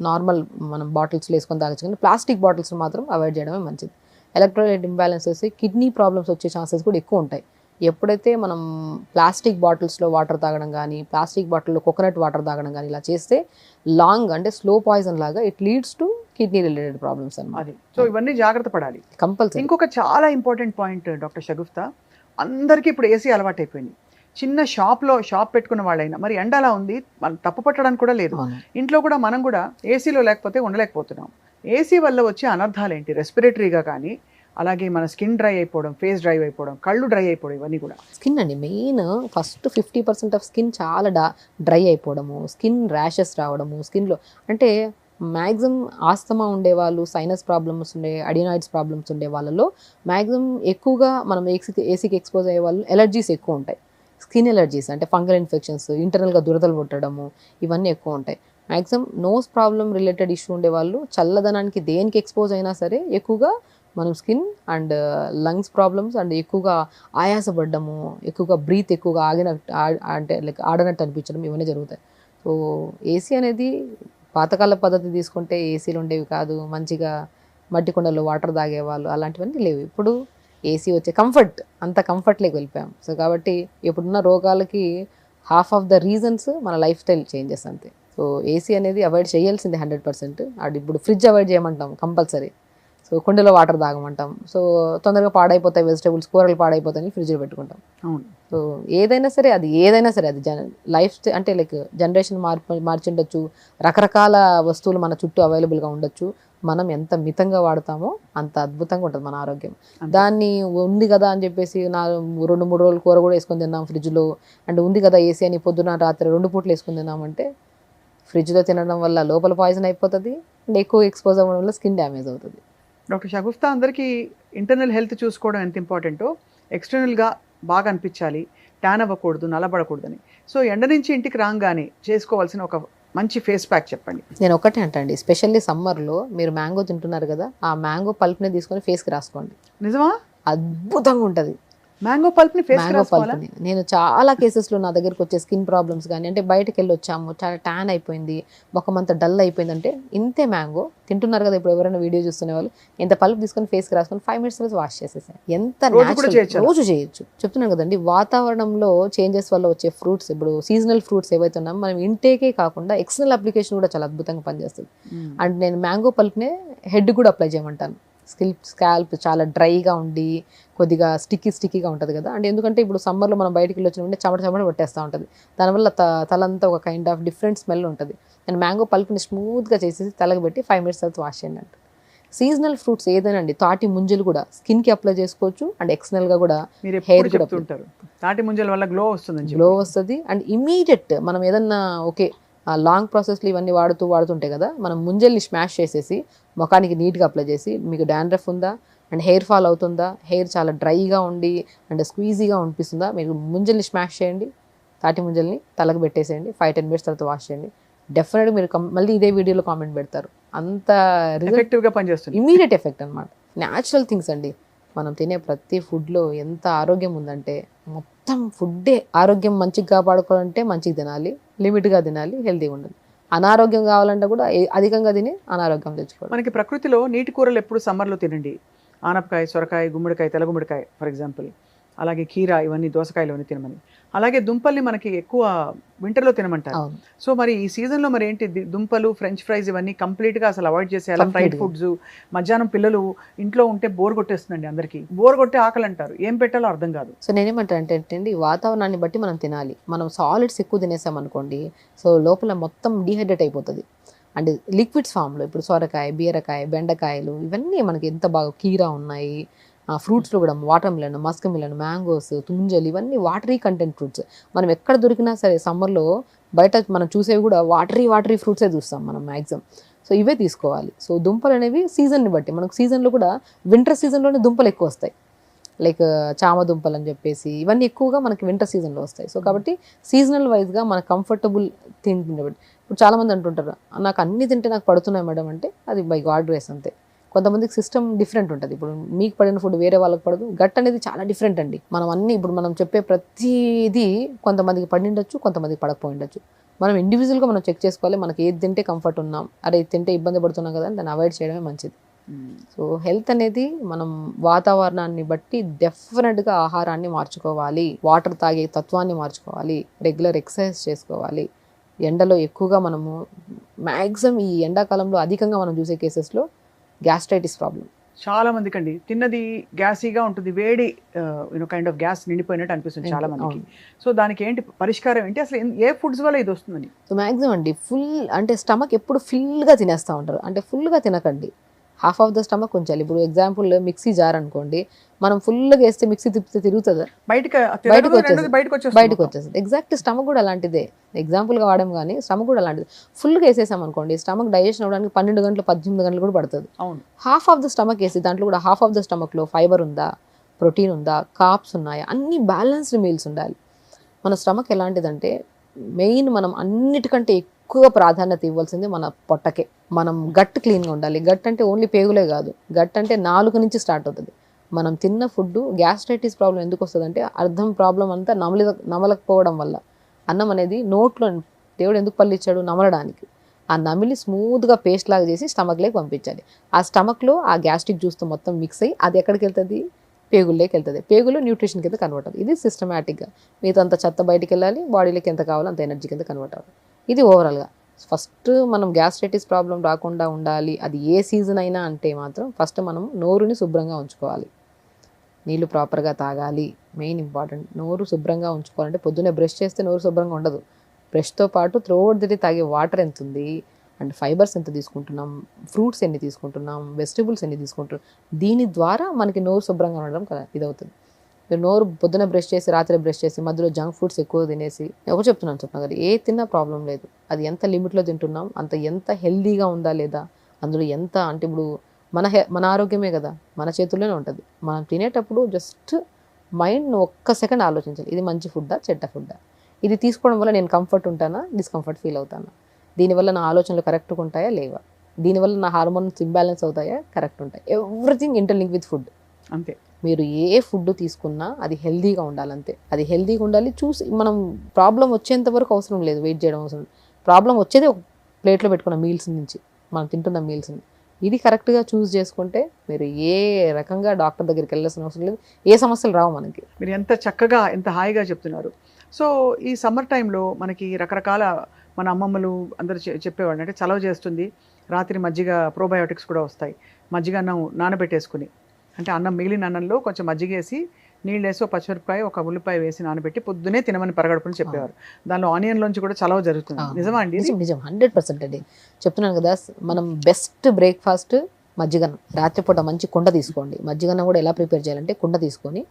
నార్మల్ మనం బాటిల్స్లో వేసుకొని తాగచ్చు, కానీ ప్లాస్టిక్ బాటిల్స్ మాత్రం అవాయిడ్ చేయడమే మంచిది. ఎలక్ట్రోలైట్ ఇంబ్యాలెన్స్ వస్తే కిడ్నీ ప్రాబ్లమ్స్ వచ్చే ఛాన్సెస్ కూడా ఎక్కువ ఉంటాయి. ఎప్పుడైతే మనం ప్లాస్టిక్ బాటిల్స్లో వాటర్ తాగడం కానీ, ప్లాస్టిక్ బాటిల్లో కోకోనట్ వాటర్ తాగడం కానీ ఇలా చేస్తే లాంగ్ అంటే స్లో పాయిజన్ లాగా it leads to kidney related problems అన్నమాట. సో ఇవన్నీ జాగ్రత్త పడాలి కంపల్సరీ. ఇంకొక చాలా ఇంపార్టెంట్ పాయింట్ డాక్టర్ షగుఫ్తా, అందరికీ ఇప్పుడు ఏసీ అలవాటు అయిపోయింది. చిన్న షాప్ పెట్టుకున్న వాళ్ళైనా మరి ఎండ అలా ఉంది, మనం తప్పు పట్టడానికి కూడా లేదు. ఇంట్లో కూడా మనం కూడా ఏసీలో లేకపోతే ఉండలేకపోతున్నాం. ఏసీ వల్ల వచ్చే అనర్థాలు ఏంటి? రెస్పిరేటరీగా కానీ, అలాగే మన స్కిన్ డ్రై అయిపోవడం, ఫేస్ డ్రై అయిపోవడం, కళ్ళు డ్రై అయిపోవడం, ఇవన్నీ కూడా. స్కిన్ అండి మెయిన్. ఫస్ట్ 50% ఆఫ్ స్కిన్ చాలా డ్రై అయిపోవడము, స్కిన్ ర్యాషెస్ రావడము స్కిన్లో. అంటే మ్యాక్సిమం ఆస్తమా ఉండేవాళ్ళు, సైనస్ ప్రాబ్లమ్స్ అడినాయిడ్స్ ప్రాబ్లమ్స్ ఉండే వాళ్ళలో మ్యాక్సిమం ఎక్కువగా మనం ఏసీకి ఎక్స్పోజ్ అయ్యే వాళ్ళు ఎలర్జీస్ ఎక్కువ ఉంటాయి. స్కిన్ ఎలర్జీస్ అంటే ఫంగల్ ఇన్ఫెక్షన్స్, ఇంటర్నల్గా దురదలు పుట్టడము ఇవన్నీ ఎక్కువ ఉంటాయి. Maximum nose problem related issue ఉండే వాళ్ళు చల్లదనానికి దేనికి ఎక్స్పోజ్ అయినా సరే ఎక్కువగా మనం skin and lungs problems and ఎక్కువగా ఆయాసపడ్డము, ఎక్కువగా బ్రీత్ ఎక్కువగా అంటే లైక్ ఆడనట్టు అనిపించడం ఇవన్నీ జరుగుతాయి. సో ఏసీ అనేది పాతకాల పద్ధతి తీసుకుంటే ఏసీలు ఉండేవి కాదు, మంచిగా మట్టి కుండలో వాటర్ తాగేవాళ్ళు, అలాంటివన్నీ లేవు. ఇప్పుడు ఏసీ వచ్చే అంత కంఫర్ట్లోకి వెళ్ళిపోయాం. సో కాబట్టి ఇప్పుడున్న రోగాలకి హాఫ్ ఆఫ్ ద రీజన్స్ మన లైఫ్ స్టైల్ చేంజెస్ అంతే. సో ఏసీ అనేది అవాయిడ్ చేయాల్సిందే 100%. అది ఇప్పుడు ఫ్రిడ్జ్ అవాయిడ్ చేయమంటాం కంపల్సరీ. సో కుండలో వాటర్ తాగమంటాం. సో తొందరగా పాడైపోతాయి వెజిటేబుల్స్, కూరలు పాడైపోతాయని ఫ్రిడ్జ్లో పెట్టుకుంటాం. అవును. సో ఏదైనా సరే అది లైఫ్ అంటే లైక్ జనరేషన్ మార్చిండొచ్చు, రకరకాల వస్తువులు మన చుట్టూ అవైలబుల్గా ఉండొచ్చు. మనం ఎంత మితంగా వాడతామో అంత అద్భుతంగా ఉంటుంది మన ఆరోగ్యం. అంతే. దాన్ని ఉంది కదా అని చెప్పేసి 2-3 రోజులు కూర కూడా వేసుకొని తిన్నాం ఫ్రిడ్జ్లో, అంటే ఉంది కదా ఏసీ అని పొద్దున రాత్రి 2 పూటలు వేసుకొని తిన్నామంటే ఫ్రిడ్జ్లో తినడం వల్ల లోపల పాయిజన్ అయిపోతుంది అండ్ ఎక్కువ ఎక్స్పోజ్ అవ్వడం వల్ల స్కిన్ డ్యామేజ్ అవుతుంది. డాక్టర్ షగుఫ్తా, అందరికీ ఇంటర్నల్ హెల్త్ చూసుకోవడం ఎంత ఇంపార్టెంటో ఎక్స్టర్నల్గా బాగా అనిపించాలి, ట్యాన్ అవ్వకూడదు, నల్లబడకూడదని. సో ఎండ నుంచి ఇంటికి రాగానే చేసుకోవాల్సిన ఒక మంచి ఫేస్ ప్యాక్ చెప్పండి. నేను ఒకటే అంటండి, స్పెషల్లీ సమ్మర్లో మీరు మ్యాంగో తింటున్నారు కదా, ఆ మ్యాంగో పల్ప్ని తీసుకొని ఫేస్కి రాసుకోండి. నిజమా? అద్భుతంగా ఉంటుంది. మ్యాంగో పల్ప్ని ఫేస్ మ్యాంగో పల్ప్ని నేను చాలా కేసెస్లో నా దగ్గరికి వచ్చే స్కిన్ ప్రాబ్లమ్స్ కానీ, అంటే బయటకు వెళ్ళి వచ్చాము చాలా ట్యాన్ అయిపోయింది, ముఖమంతా డల్ అయిపోయింది అంటే ఇంతే మ్యాంగో తింటున్నారు కదా, ఇప్పుడు ఎవరైనా వీడియో చూస్తున్న వాళ్ళు ఇంత పల్ప్ తీసుకొని ఫేస్కి రాసుకొని 5 minutes తర్వాత వాష్ చేసేసాను. ఎంత రోజు చేయొచ్చు చెప్తున్నాను కదండి. వాతావరణంలో చేంజెస్ వల్ల వచ్చే ఫ్రూట్స్, ఇప్పుడు సీజనల్ ఫ్రూట్స్ ఏవైతే ఉన్నామో మనం ఇంటేకే కాకుండా ఎక్స్టర్నల్ అప్లికేషన్ కూడా చాలా అద్భుతంగా పనిచేస్తుంది. అండ్ నేను మ్యాంగో పల్ప్నే హెడ్ కూడా అప్లై చేయమంటాను. స్కాల్ప్ చాలా డ్రైగా ఉండి కొద్దిగా స్టిక్కీగా ఉంటుంది కదా, అంటే ఎందుకంటే ఇప్పుడు సమ్మర్లో మనం బయటికి వెళ్ళి వచ్చినప్పుడు చెమట పట్టేస్తూ ఉంటుంది, దానివల్ల తలంతా ఒక కైండ్ ఆఫ్ డిఫరెంట్ స్మెల్ ఉంటుంది. నేను మ్యాంగో పల్ప్ని స్మూత్గా చేసేసి తలకి పెట్టి 5 minutes తర్వాత వాష్ చేయండి అంట. సీజనల్ ఫ్రూట్స్ ఏదైనా అండి, తాటి ముంజలు కూడా స్కిన్కి అప్లై చేసుకోవచ్చు అండ్ ఎక్స్టర్నల్గా కూడా హెయిర్ కూడా చెప్తుంటారు తాటి ముంజల వల్ల గ్లో వస్తుంది అండ్ ఇమీడియట్ మనం ఏదన్నా ఓకే లాంగ్ ప్రాసెస్లో ఇవన్నీ వాడుతుంటే కదా, మనం ముంజల్ని స్మాష్ చేసేసి ముఖానికి నీట్గా అప్లై చేసి మీకు డాండ్రఫ్ ఉందా అండ్ హెయిర్ ఫాల్ అవుతుందా, హెయిర్ చాలా డ్రైగా ఉండి అండ్ స్క్వీజీగా అనిపిస్తుందా, మీరు ముంజల్ని స్మాష్ చేయండి, తాటి ముంజల్ని తలకు పెట్టేసేయండి, 5-10 minutes తర్వాత వాష్ చేయండి. డెఫినెట్గా మీరు మళ్ళీ ఇదే వీడియోలో కామెంట్ పెడతారు. అంత ఎఫెక్టివ్గా పనిచేస్తుంది, ఇమీడియట్ ఎఫెక్ట్ అనమాట. న్యాచురల్ థింగ్స్ అండి. మనం తినే ప్రతి ఫుడ్లో ఎంత ఆరోగ్యం ఉందంటే, మొత్తం ఫుడ్డే ఆరోగ్యం మంచిగా కాపాడుకోవాలంటే మంచిగా తినాలి, లిమిట్గా తినాలి, హెల్తీగా ఉండాలి. అనారోగ్యం కావాలంటే కూడా అధికంగా తిని అనారోగ్యం తెచ్చుకోవాలి. మనకి ప్రకృతిలో నీటి కూరలు ఎప్పుడు సమ్మర్లో తినండి. ఆనపకాయ, సొరకాయ, గుమ్మడికాయ, తెల్ల గుమ్మడికాయ ఫర్ ఎగ్జాంపుల్, అలాగే కీర, ఇవన్నీ దోసకాయలు ఇవన్నీ తినమని. అలాగే దుంపల్ని మనకి ఎక్కువ వింటర్లో తినమంటారు. సో మరి ఈ సీజన్లో మరి ఏంటి, దుంపలు, ఫ్రెంచ్ ఫ్రైస్ ఇవన్నీ కంప్లీట్గా అసలు అవాయిడ్ చేసేయాలి. ఫ్రైడ్ ఫుడ్స్, మధ్యాహ్నం పిల్లలు ఇంట్లో ఉంటే బోర్ కొట్టేస్తుందండి అందరికీ, బోర్ కొట్టే ఆకలి అంటారు, ఏం పెట్టాలో అర్థం కాదు. సో నేనేమంటాను అంటే వాతావరణాన్ని బట్టి మనం తినాలి. మనం సాలిడ్స్ ఎక్కువ తినేసాం అనుకోండి, సో లోపల మొత్తం డీహైడ్రేట్ అయిపోతుంది. అండ్ లిక్విడ్స్ ఫామ్లో ఇప్పుడు సొరకాయ, బీరకాయ, బెండకాయలు ఇవన్నీ మనకి ఎంత బాగా, కీరా ఉన్నాయి, ఫ్రూట్స్లో కూడా watermelon, musk melon, mangoes, తుంజలు, ఇవన్నీ వాటరీ కంటెంట్ ఫ్రూట్స్. మనం ఎక్కడ దొరికినా సరే సమ్మర్లో బయట మనం చూసేవి కూడా వాటరీ ఫ్రూట్సే చూస్తాం మనం మ్యాక్సిమం. సో ఇవే తీసుకోవాలి. సో దుంపలు అనేవి సీజన్ని బట్టి, మనకు సీజన్లో కూడా వింటర్ సీజన్లోనే దుంపలు ఎక్కువ వస్తాయి, లైక్ చామ దుంపలు అని చెప్పేసి, ఇవన్నీ ఎక్కువగా మనకి వింటర్ సీజన్లో వస్తాయి. సో కాబట్టి సీజనల్ వైజ్గా మన కంఫర్టబుల్ తింటుండే. ఇప్పుడు చాలామంది అంటుంటారు నాకు అన్ని తింటే నాకు పడుతున్నాయి మేడం అంటే, అది బై గాడ్ గ్రేస్ అంతే. కొంతమందికి సిస్టమ్ డిఫరెంట్ ఉంటుంది. ఇప్పుడు మీకు పడిన ఫుడ్ వేరే వాళ్ళకి పడదు. గట్ అనేది చాలా డిఫరెంట్ అండి. ఇప్పుడు మనం చెప్పే ప్రతిదీ కొంతమందికి పడిండొచ్చు, కొంతమందికి పడకపోయిండొచ్చు. మనం ఇండివిజువల్గా మనం చెక్ చేసుకోవాలి, మనకి ఏది తింటే కంఫర్ట్ ఉన్నాం, అరే ఇది తింటే ఇబ్బంది పడుతున్నాం కదా, దాన్ని అవాయిడ్ చేయడమే మంచిది. సో హెల్త్ అనేది మనం వాతావరణాన్ని బట్టి డెఫినెట్గా ఆహారాన్ని మార్చుకోవాలి, వాటర్ తాగే తత్వాన్ని మార్చుకోవాలి, రెగ్యులర్ ఎక్సర్సైజ్ చేసుకోవాలి. ఎండలో ఎక్కువగా మనము మ్యాక్సిమం ఈ ఎండాకాలంలో అధికంగా మనం చూసే కేసెస్లో గ్యాస్ట్రైటిస్ ప్రాబ్లం చాలా మందికి అండి. తిన్నది గ్యాసీగా ఉంటుంది, వేడి కైండ్ ఆఫ్ గ్యాస్ నిండిపోయినట్టు అనిపిస్తుంది చాలా మందికి. సో దానికి ఏంటి పరిష్కారం ఏంటి, అసలు ఏ ఫుడ్స్ వల్ల ఇది వస్తుందని? సో మ్యాక్సిమం అండి అంటే స్టమక్ ఎప్పుడు ఫుల్గా తినేస్తూ ఉంటారు. అంటే ఫుల్గా తినకండి, హాఫ్ ఆఫ్ ద స్టమక్ ఉంచాలి. ఇప్పుడు ఎగ్జాంపుల్ మిక్సీ జార్ అనుకోండి, మనం ఫుల్గా వేస్తే మిక్సీ తిప్పితే తిరుగుతుందా, బయటకు వచ్చేస్తుంది. ఎగ్జాక్ట్ స్టమక్ కూడా అలాంటిదే, ఎగ్జాంపుల్గా వాడాం కానీ స్టమక్ కూడా అలాంటిది. ఫుల్గా వేసేసాం అనుకోండి, స్టమక్ డైజెషన్ అవ్వడానికి 12 గంటలు 18 గంటలు కూడా పడుతుంది. హాఫ్ ఆఫ్ ద స్టమక్ వేసి దాంట్లో కూడా హాఫ్ ఆఫ్ ద స్టమక్లో ఫైబర్ ఉందా, ప్రోటీన్ ఉందా, కార్బ్స్ ఉన్నాయా, అన్ని బ్యాలెన్స్డ్ మీల్స్ ఉండాలి. మన స్టమక్ ఎలాంటిదంటే మెయిన్ మనం అన్నిటికంటే ఎక్కువ ప్రాధాన్యత ఇవ్వాల్సింది మన పొట్టకే. మనం గట్ క్లీన్గా ఉండాలి. గట్ అంటే ఓన్లీ పేగులే కాదు, గట్ అంటే 4 నుంచి స్టార్ట్ అవుతుంది. మనం తిన్న ఫుడ్, గ్యాస్ట్రైటిస్ ప్రాబ్లం ఎందుకు వస్తుందంటే అర్థం ప్రాబ్లం అంతా నమలకపోవడం వల్ల. అన్నం అనేది నోట్లో దేవుడు ఎందుకు పళ్ళిచ్చాడు, నమలడానికి. ఆ నమిలి స్మూత్గా పేస్ట్ లాగా చేసి స్టమక్లోకి పంపించాలి. ఆ స్టమక్లో ఆ గ్యాస్ట్రిక్ జ్యూస్తో మొత్తం మిక్స్ అయ్యి అది ఎక్కడికి వెళ్తుంది, పేగుల్లోకి వెళ్తుంది. పేగులు న్యూట్రిషన్ కింద కన్వర్ట్ అవుతుంది. ఇది సిస్టమేటిక్గా మీతో అంత చెత్త బయటికి వెళ్ళాలి, బాడీలోకి ఎంత కావాలో అంత ఎనర్జీ కింద కన్వర్ట్ అవ్వాలి. ఇది ఓవరాల్గా. ఫస్ట్ మనం గ్యాస్ట్రైటిస్ ప్రాబ్లం రాకుండా ఉండాలి, అది ఏ సీజన్ అయినా అంటే మాత్రం ఫస్ట్ మనం నోరుని శుభ్రంగా ఉంచుకోవాలి, నీళ్ళు ప్రాపర్గా తాగాలి. మెయిన్ ఇంపార్టెంట్, నోరు శుభ్రంగా ఉంచుకోవాలంటే పొద్దున్నే బ్రష్ చేస్తే నోరు శుభ్రంగా ఉండదు. బ్రష్తో పాటు త్రూఅవుట్ ది డే తాగే వాటర్ ఎంత ఉంది, అండ్ ఫైబర్స్ ఎంత తీసుకుంటున్నాం, ఫ్రూట్స్ ఎన్ని తీసుకుంటున్నాం, వెజిటబుల్స్ ఎన్ని తీసుకుంటున్నాం, దీని ద్వారా మనకి నోరు శుభ్రంగా ఉండడం ఇదవుతుంది. మీరు నోరు పొద్దున బ్రష్ చేసి రాత్రి బ్రష్ చేసి మధ్యలో జంక్ ఫుడ్స్ ఎక్కువ తినేసి, ఎవరు చెప్తున్నాను చెప్పిన కదా, ఏ తిన్నా ప్రాబ్లం లేదు. అది ఎంత లిమిట్లో తింటున్నాం, ఎంత హెల్దీగా ఉందా లేదా, అందులో ఎంత అంటే ఇప్పుడు మన ఆరోగ్యమే కదా మన చేతుల్లోనే ఉంటుంది. మనం తినేటప్పుడు జస్ట్ మైండ్ ఒక్క సెకండ్ ఆలోచించాలి, ఇది మంచి ఫుడ్డా చెడ్డ ఫుడ్డా, ఇది తీసుకోవడం వల్ల నేను కంఫర్ట్ ఉంటానా డిస్కంఫర్ట్ ఫీల్ అవుతానా, దీనివల్ల నా ఆలోచనలు కరెక్ట్గా ఉంటాయా లేవా, దీనివల్ల నా హార్మోన్స్ ఇంబ్యాలెన్స్ అవుతాయా కరెక్ట్ ఉంటాయి. Everything interlink with food. అంతే. మీరు ఏ ఫుడ్ తీసుకున్నా అది హెల్దీగా ఉండాలంతే. అది హెల్దీగా ఉండాలి. చూసి మనం ప్రాబ్లం వచ్చేంత వరకు అవసరం లేదు, వెయిట్ చేయడం అవసరం. ప్రాబ్లం వచ్చేది ఒక ప్లేట్లో పెట్టుకున్న మీల్స్ నుంచి, మనం తింటున్న మీల్స్ని. ఇది కరెక్ట్గా చూస్ చేసుకుంటే మీరు ఏ రకంగా డాక్టర్ దగ్గరికి వెళ్ళాల్సిన అవసరం లేదు, ఏ సమస్యలు రావు మనకి. మీరు ఎంత చక్కగా ఎంత హాయిగా చెప్తున్నారు. సో ఈ సమ్మర్ టైంలో మనకి రకరకాల మన అమ్మమ్మలు అందరూ చెప్పేవాళ్ళు, అంటే చలవ చేస్తుంది, రాత్రి మజ్జిగ ప్రోబయోటిక్స్ కూడా వస్తాయి, మజ్జిగ అన్నం నానబెట్టేసుకుని, అంటే అన్నం మిగిలిన అన్నంలో కొంచెం మజ్జిగ వేసి నీళ్ళు వేసి ఒక పచ్చిమిరపకాయ ఒక ఉల్లిపాయ వేసి నానబెట్టి పొద్దునే తినమని పరగడుపుని చెప్పేవారు. దానిలో ఆనియన్లోంచి కూడా చలవ జరుగుతుంది. నిజమా అండి? నిజం 100% అండి. చెప్తున్నాను కదా, మనం బెస్ట్ బ్రేక్ఫాస్ట్ మజ్జిగన్నం. రాత్రిపూట మంచి కుండ తీసుకోండి. మజ్జిగన్నం కూడా ఎలా ప్రిపేర్ చేయాలంటే, కుండ తీసుకొని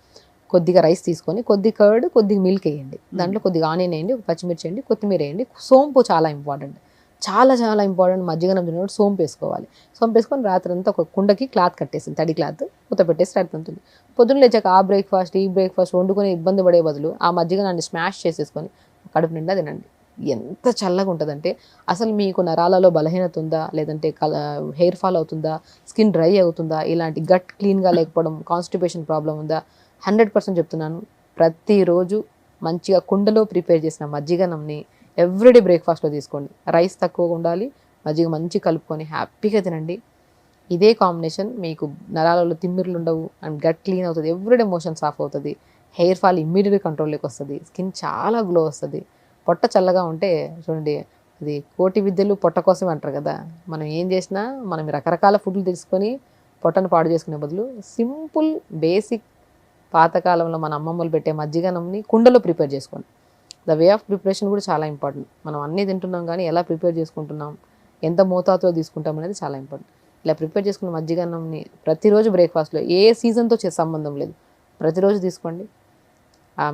కొద్దిగా రైస్ తీసుకొని కొద్ది కర్డ్ కొద్దిగా మిల్క్ వేయండి, దాంట్లో కొద్దిగా ఆనియన్ వేయండి, ఒక పచ్చిమిర్చి వేయండి, కొత్తిమీర వేయండి, సోంపు చాలా ఇంపార్టెంట్, చాలా చాలా ఇంపార్టెంట్. మజ్జిగన్నం తినేటప్పుడు సోంపు వేసుకోవాలి. సోంపు వేసుకొని రాత్రి అంతా ఒక కుండకి క్లాత్ కట్టేసింది, తడి క్లాత్ మూత పెట్టేసి రాత్రి ఉంటుంది. పొద్దున్న లేచాక ఆ బ్రేక్ఫాస్ట్ ఈ బ్రేక్ఫాస్ట్ వండుకొని ఇబ్బంది పడే బదులు ఆ మజ్జిగనాన్ని స్మాష్ చేసేసుకొని కడుపు నిండా తినండి. ఎంత చల్లగా ఉంటుందంటే, అసలు మీకు నరాలలో బలహీనత ఉందా, లేదంటే హెయిర్ ఫాల్ అవుతుందా, స్కిన్ డ్రై అవుతుందా, ఇలాంటి గట్ క్లీన్గా లేకపోవడం, కాన్స్టిపేషన్ ప్రాబ్లం ఉందా, 100% చెప్తున్నాను. ప్రతిరోజు మంచిగా కుండలో ప్రిపేర్ చేసిన మజ్జిగనంని ఎవ్రీడే బ్రేక్ఫాస్ట్లో తీసుకోండి. రైస్ తక్కువగా ఉండాలి, మజ్జిగ మంచి కలుపుకొని హ్యాపీగా తినండి. ఇదే కాంబినేషన్ మీకు నరాలలో తిమ్మిర్లు ఉండవు అండ్ గట్ క్లీన్ అవుతుంది, ఎవ్రీడే మోషన్స్ ఆఫ్ అవుతుంది, హెయిర్ ఫాల్ ఇమ్మీడియట్గా కంట్రోల్లోకి వస్తుంది, స్కిన్ చాలా గ్లో వస్తుంది. పొట్ట చల్లగా ఉంటే చూడండి, అది కోటి విద్యలు పొట్ట కోసమే అంటారు కదా. మనం ఏం చేసినా మనం రకరకాల ఫుడ్లు తీసుకొని పొట్టను పాడు చేసుకునే బదులు సింపుల్ బేసిక్ పాతకాలంలో మన అమ్మమ్మలు పెట్టే మజ్జిగనంని కుండలో ప్రిపేర్ చేసుకోండి. ద వే ఆఫ్ ప్రిపరేషన్ కూడా చాలా ఇంపార్టెంట్. మనం అన్నీ తింటున్నాం కానీ ఎలా ప్రిపేర్ చేసుకుంటున్నాం, ఎంత మోతాదులో తీసుకుంటాం అనేది చాలా ఇంపార్టెంట్. ఇలా ప్రిపేర్ చేసుకున్న మజ్జిగన్నంని ప్రతిరోజు బ్రేక్ఫాస్ట్లో, ఏ సీజన్తో సంబంధం లేదు, ప్రతిరోజు తీసుకోండి.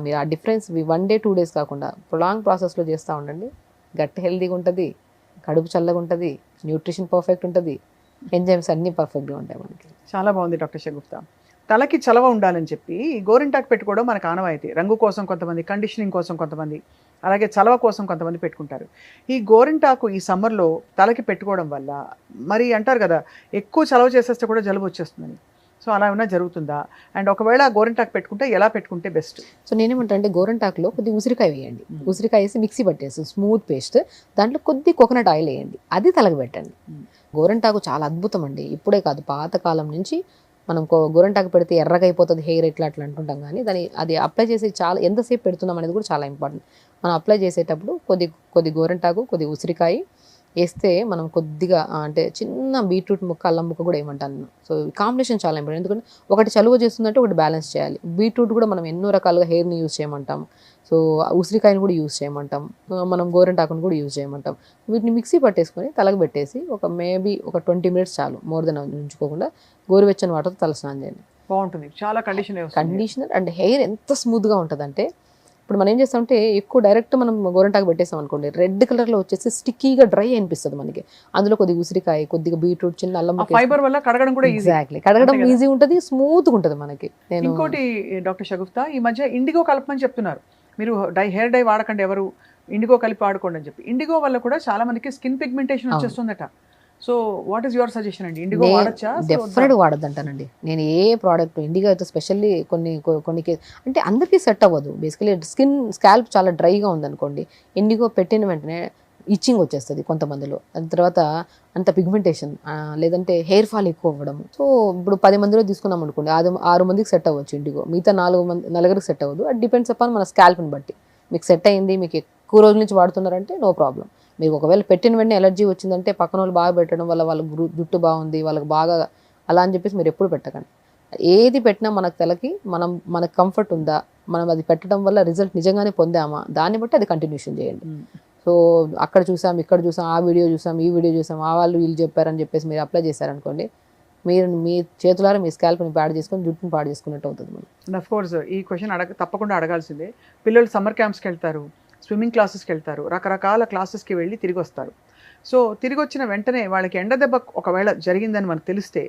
మీరు ఆ డిఫరెన్స్ 1 day 2 days కాకుండా ప్రొలాంగ్ ప్రాసెస్లో చేస్తూ ఉండండి. గట్ హెల్తీగా ఉంటుంది, కడుపు చల్లగా ఉంటుంది, న్యూట్రిషన్ పర్ఫెక్ట్ ఉంటుంది, ఎంజైమ్స్ అన్నీ పర్ఫెక్ట్గా ఉంటాయి మనకి. చాలా బాగుంది డాక్టర్ షగుప్తా. తలకి చలవ ఉండాలని చెప్పి గోరింటాకు పెట్టుకోవడం మనకు ఆనవాయితీ. రంగు కోసం కొంతమంది, కండిషనింగ్ కోసం కొంతమంది, అలాగే చలవ కోసం కొంతమంది పెట్టుకుంటారు. ఈ గోరింటాకు ఈ సమ్మర్లో తలకి పెట్టుకోవడం వల్ల మరి అంటారు కదా, ఎక్కువ చలవ చేసేస్తే కూడా జలుబు వచ్చేస్తుందని. సో అలా ఏమైనా జరుగుతుందా? అండ్ ఒకవేళ గోరింటాకు పెట్టుకుంటే ఎలా పెట్టుకుంటే బెస్ట్? సో నేనేమంటా అంటే, గోరింటాకులో కొద్దిగా ఉసిరికాయ వేయండి, ఉసిరికాయ వేసి మిక్సీ పట్టేసి స్మూత్ పేస్ట్, దాంట్లో కొద్ది కోకోనట్ ఆయిల్ వేయండి, అది తలకు పెట్టండి. గోరింటాకు చాలా అద్భుతం అండి. ఇప్పుడే కాదు, పాతకాలం నుంచి మనం గోరింటాకు పెడితే ఎర్రగా అయిపోతుంది హెయిర్ అట్లా అంటుంటాం, కానీ అది అప్లై చేసి చాలా ఎంతసేపు పెడుతున్నాం అనేది కూడా చాలా ఇంపార్టెంట్. మనం అప్లై చేసేటప్పుడు కొద్ది గోరింటాకు, కొద్ది ఉసిరికాయ వేస్తే మనం కొద్దిగా అంటే చిన్న బీట్రూట్ ముక్క, అల్లం ముక్క కూడా ఏమంటాను. సో కాంబినేషన్ చాలా ఇంపార్టెంట్, ఎందుకంటే ఒకటి చలువ చేస్తుందంటే ఒకటి బ్యాలెన్స్ చేయాలి. బీట్రూట్ కూడా మనం ఎన్నో రకాలుగా హెయిర్ని యూజ్ చేయమంటాం, సో ఉసిరికాయని కూడా యూజ్ చేయమంటాం, మనం గోరింటాకుని కూడా యూజ్ చేయమంటాం. వీటిని మిక్సీ పట్టేసుకొని తలకు పెట్టేసి మేబీ ఒక 20 minutes చాలు, మోర్ దెన్ ఉంచుకోకుండా గోరువెచ్చని వాటర్తో తల స్నానం చేయండి. బాగుంటుంది, చాలా కండిషనర్ అండ్ హెయిర్ ఎంత స్మూత్గా ఉంటుందంటే, ఇప్పుడు మనం ఏం చేస్తామంటే ఎక్కువ డైరెక్ట్ మనం గోరింటాకు పెట్టేసాం అనుకోండి, రెడ్ కలర్లో వచ్చేసి స్టిక్కీగా డ్రై అనిపిస్తుంది మనకి. అందులో కొద్దిగా ఉసిరికాయ, కొద్దిగా బీట్రూట్, చిన్న అల్లం, ఫైబర్ వల్ల కడగడం కూడా ఎగ్జాక్ట్లీ కడగడం ఈజీ ఉంటుంది, స్మూత్గా ఉంటుంది మనకి. ఇంకోటి డాక్టర్ షగుప్తా, ఈ మధ్య ఇండిగో కలపమని చెప్తున్నారు. మీరు హెయిర్ డై వాడకండి, ఎవరు ఇండిగో కలిపి వాడుకోండి అని చెప్పి. ఇండిగో వల్ల కూడా చాలా మందికి స్కిన్ పిగ్మెంటేషన్ వచ్చేస్తుందట. So what is your suggestion అండి? ఇండిగో వాడచ్చా? డెఫినెట్ వాడద్దంటానండి నేను. ఏ ప్రోడక్ట్ ఇండిగో అయితే స్పెషల్లీ కొన్ని అంటే అందరికీ సెట్ అవ్వదు. బేసికలీ స్కాల్ప్ చాలా డ్రైగా ఉందనుకోండి, ఇండిగో పెట్టిన వెంటనే ఇచ్చింగ్ వచ్చేస్తుంది కొంతమందిలో. దాని తర్వాత అంత పిగ్మెంటేషన్, లేదంటే హెయిర్ ఫాల్ ఎక్కువ అవ్వడం. సో ఇప్పుడు 10 మందిలో తీసుకున్నాం అనుకోండి, 6 మందికి సెట్ అవ్వచ్చు ఇండిగో, మిగతా 4 సెట్ అవ్వదు. అది డిపెండ్స్ అపాన్ మన స్కాల్ప్ని బట్టి. మీకు సెట్ అయింది, మీకు ఎక్కువ రోజుల నుంచి వాడుతున్నారంటే నో ప్రాబ్లం. మీకు ఒకవేళ పెట్టిన వెంటనే ఎలర్జీ వచ్చిందంటే పక్కన వాళ్ళు బాగా పెట్టడం వల్ల వాళ్ళ జుట్టు బాగుంది, వాళ్ళకి బాగా అలా అని చెప్పేసి మీరు ఎప్పుడు పెట్టకండి. ఏది పెట్టినా మనకు తలకి మనకు కంఫర్ట్ ఉందా, మనం అది పెట్టడం వల్ల రిజల్ట్ నిజంగానే పొందామా, దాన్ని బట్టి అది కంటిన్యూషన్ చేయండి. సో అక్కడ చూసాం, ఇక్కడ చూసాం, ఆ వీడియో చూసాం, ఈ వీడియో చూసాం, ఆ వాళ్ళు వీళ్ళు చెప్పారని చెప్పేసి మీరు అప్లై చేశారనుకోండి, మీరు మీ చేతులారా మీ స్కాల్ప్ని పాడు చేసుకొని జుట్టుని పాడు చేసుకున్నట్టు అవుతుంది మనం. అండ్ అఫ్ కోర్స్ ఈ క్వశ్చన్ తప్పకుండా అడగాల్సిందే. పిల్లలు సమ్మర్ క్యాంప్స్కి వెళ్తారు, స్విమ్మింగ్ క్లాసెస్కి వెళ్తారు, రకరకాల క్లాసెస్కి వెళ్ళి తిరిగి వస్తారు. సో తిరిగి వచ్చిన వెంటనే వాళ్ళకి ఎండ దెబ్బ ఒకవేళ జరిగిందని మనకు తెలిస్తే,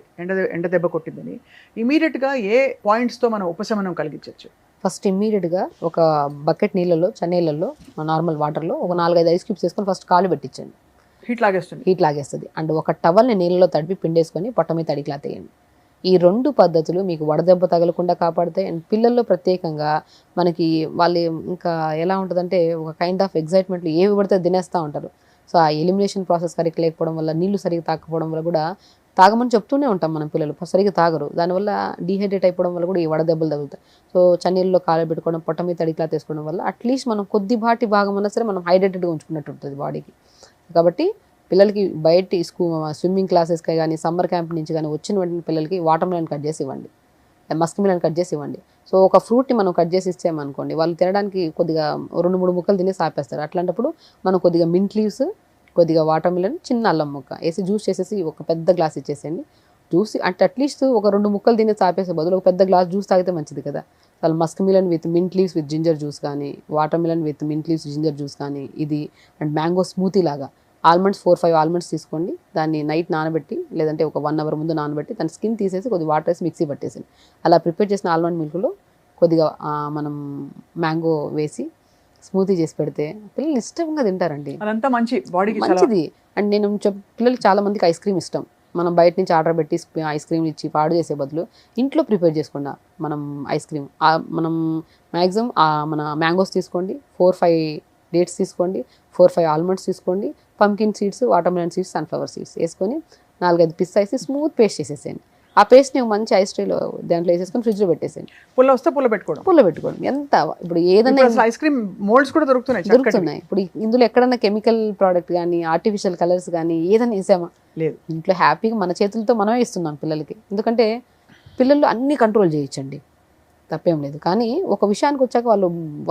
ఎండ దెబ్బ కొట్టిందని, ఇమీడియట్గా ఏ పాయింట్స్తో మనం ఉపశమనం కలిగించవచ్చు? ఫస్ట్ ఇమ్మీడియట్గా ఒక బకెట్ నీళ్ళలో, చన్నీళ్ళల్లో, నార్మల్ వాటర్లో ఒక 4-5 ఐస్ క్యూబ్స్ వేసుకొని ఫస్ట్ కాలు పెట్టించండి. హీట్ లాగేస్తుంది. హీట్ లాగేస్తుంది. అండ్ ఒక టవల్ని నీళ్ళలో తడిపి పిండేసుకొని పొట్ట మీద తడి క్లాత్ వేయండి. ఈ 2 పద్ధతులు మీకు వడదెబ్బ తగలకుండా కాపాడుతాయి. అండ్ పిల్లల్లో ప్రత్యేకంగా మనకి వాళ్ళు ఇంకా ఎలా ఉంటుందంటే ఒక కైండ్ ఆఫ్ ఎగ్జైట్మెంట్లు ఏవి పడితే తినేస్తూ ఉంటారు. సో ఆ ఎలిమినేషన్ ప్రాసెస్ కరెక్ట్ లేకపోవడం వల్ల, నీళ్లు సరిగ్గా తాకపోవడం వల్ల కూడా, తాగమని చెప్తూనే ఉంటాం మనం, పిల్లలు సరిగ్గా తాగరు. దానివల్ల డీహైడ్రేట్ అయిపోవడం వల్ల కూడా ఈ వడదెబ్బలు తగులుతాయి. సో చన్నీళ్ళలో కాలు పెట్టుకోవడం, పొట్ట మీద తడి క్లాత్ వేసుకోవడం వల్ల అట్లీస్ట్ మనం కొద్దిపాటి భాగం అన్నా సరే మనం హైడ్రేటెడ్గా ఉంచుకున్నట్టు ఉంటుంది బాడీకి. కాబట్టి పిల్లలకి బయట స్విమ్మింగ్ క్లాసెస్కి కానీ సమ్మర్ క్యాంప్ నుంచి కానీ వచ్చిన వెంటనే పిల్లలకి వాటర్ మిలన్ కట్ చేసి ఇవ్వండి, మస్క్ మిలన్ కట్ చేసి ఇవ్వండి. సో ఒక ఫ్రూట్ని మనం కట్ చేసి ఇచ్చామనుకోండి, వాళ్ళు తినడానికి కొద్దిగా 2-3 ముక్కలు తినేసి ఆపేస్తారు. అట్లాంటప్పుడు మనం కొద్దిగా మింట్ లీవ్స్, కొద్దిగా వాటర్ మిలన్, చిన్న అల్లం ముక్క వేసి జ్యూస్ చేసేసి ఒక పెద్ద గ్లాస్ ఇచ్చేసేయండి. జ్యూస్ అంటే అట్లీస్ట్ ఒక 2 ముక్కలు తినేసి ఆపేసే బదులు ఒక పెద్ద గ్లాస్ జ్యూస్ తాగితే మంచిది కదా. వాళ్ళు musk melon with mint leaves with ginger juice కానీ, watermelon with mint leaves ginger juice కానీ, ఇది అండ్ మ్యాంగో స్మూతీ లాగా. ఆల్మండ్స్ 4-5 ఆల్మండ్స్ తీసుకోండి, దాన్ని నైట్ నానబెట్టి లేదంటే ఒక 1 అవర్ ముందు నానబెట్టి దాని స్కిన్ తీసేసి కొద్దిగా వాటర్ వేసి మిక్సీ పట్టేసింది. అలా ప్రిపేర్ చేసిన ఆల్మండ్ మిల్క్లో కొద్దిగా మనం మ్యాంగో వేసి స్మూతీ చేసి పెడితే పిల్లలు ఇష్టంగా తింటారండి. అదంతా మంచి బాడీకి మంచిది. అండ్ నేను పిల్లలకి చాలా మందికి ఐస్ క్రీమ్ ఇష్టం. మనం బయట నుంచి ఆర్డర్ పెట్టి ఐస్ క్రీమ్ ఇచ్చి పాడు చేసే బదులు ఇంట్లో ప్రిపేర్ చేసుకున్నా మనం ఐస్ క్రీమ్, మనం మ్యాక్సిమం మన మ్యాంగోస్ తీసుకోండి, 4-5 డేట్స్ తీసుకోండి, 4-5 ఆల్మండ్స్ తీసుకోండి, pumpkin seeds, water melon seeds, sunflower seeds వేసుకొని 4-5 పిస్తా వేసి స్మూత్ పేస్ట్ చేసేసేయండి. ఆ పేస్ట్ని మంచి ఐస్ ట్రేలో దాంట్లో వేసేసుకొని ఫ్రిడ్జ్లో పెట్టేసేయండి. పుల్ల వస్తే పుల్ల పెట్టుకోవడం. ఎంత ఇప్పుడు ఏదైనా ఐస్ క్రీమ్ మోల్డ్స్ కూడా దొరుకుతున్నాయి. ఇప్పుడు ఇందులో ఎక్కడన్నా కెమికల్ ప్రోడక్ట్ కానీ, ఆర్టిఫిషియల్ కలర్స్ కానీ ఏదైనా వేసామా? లేదు. ఇంట్లో హ్యాపీగా మన చేతులతో మనమే ఇస్తున్నాం పిల్లలకి. ఎందుకంటే పిల్లలు అన్నీ కంట్రోల్ చేయొచ్చండి, తప్పేం లేదు. కానీ ఒక విషయానికి వచ్చాక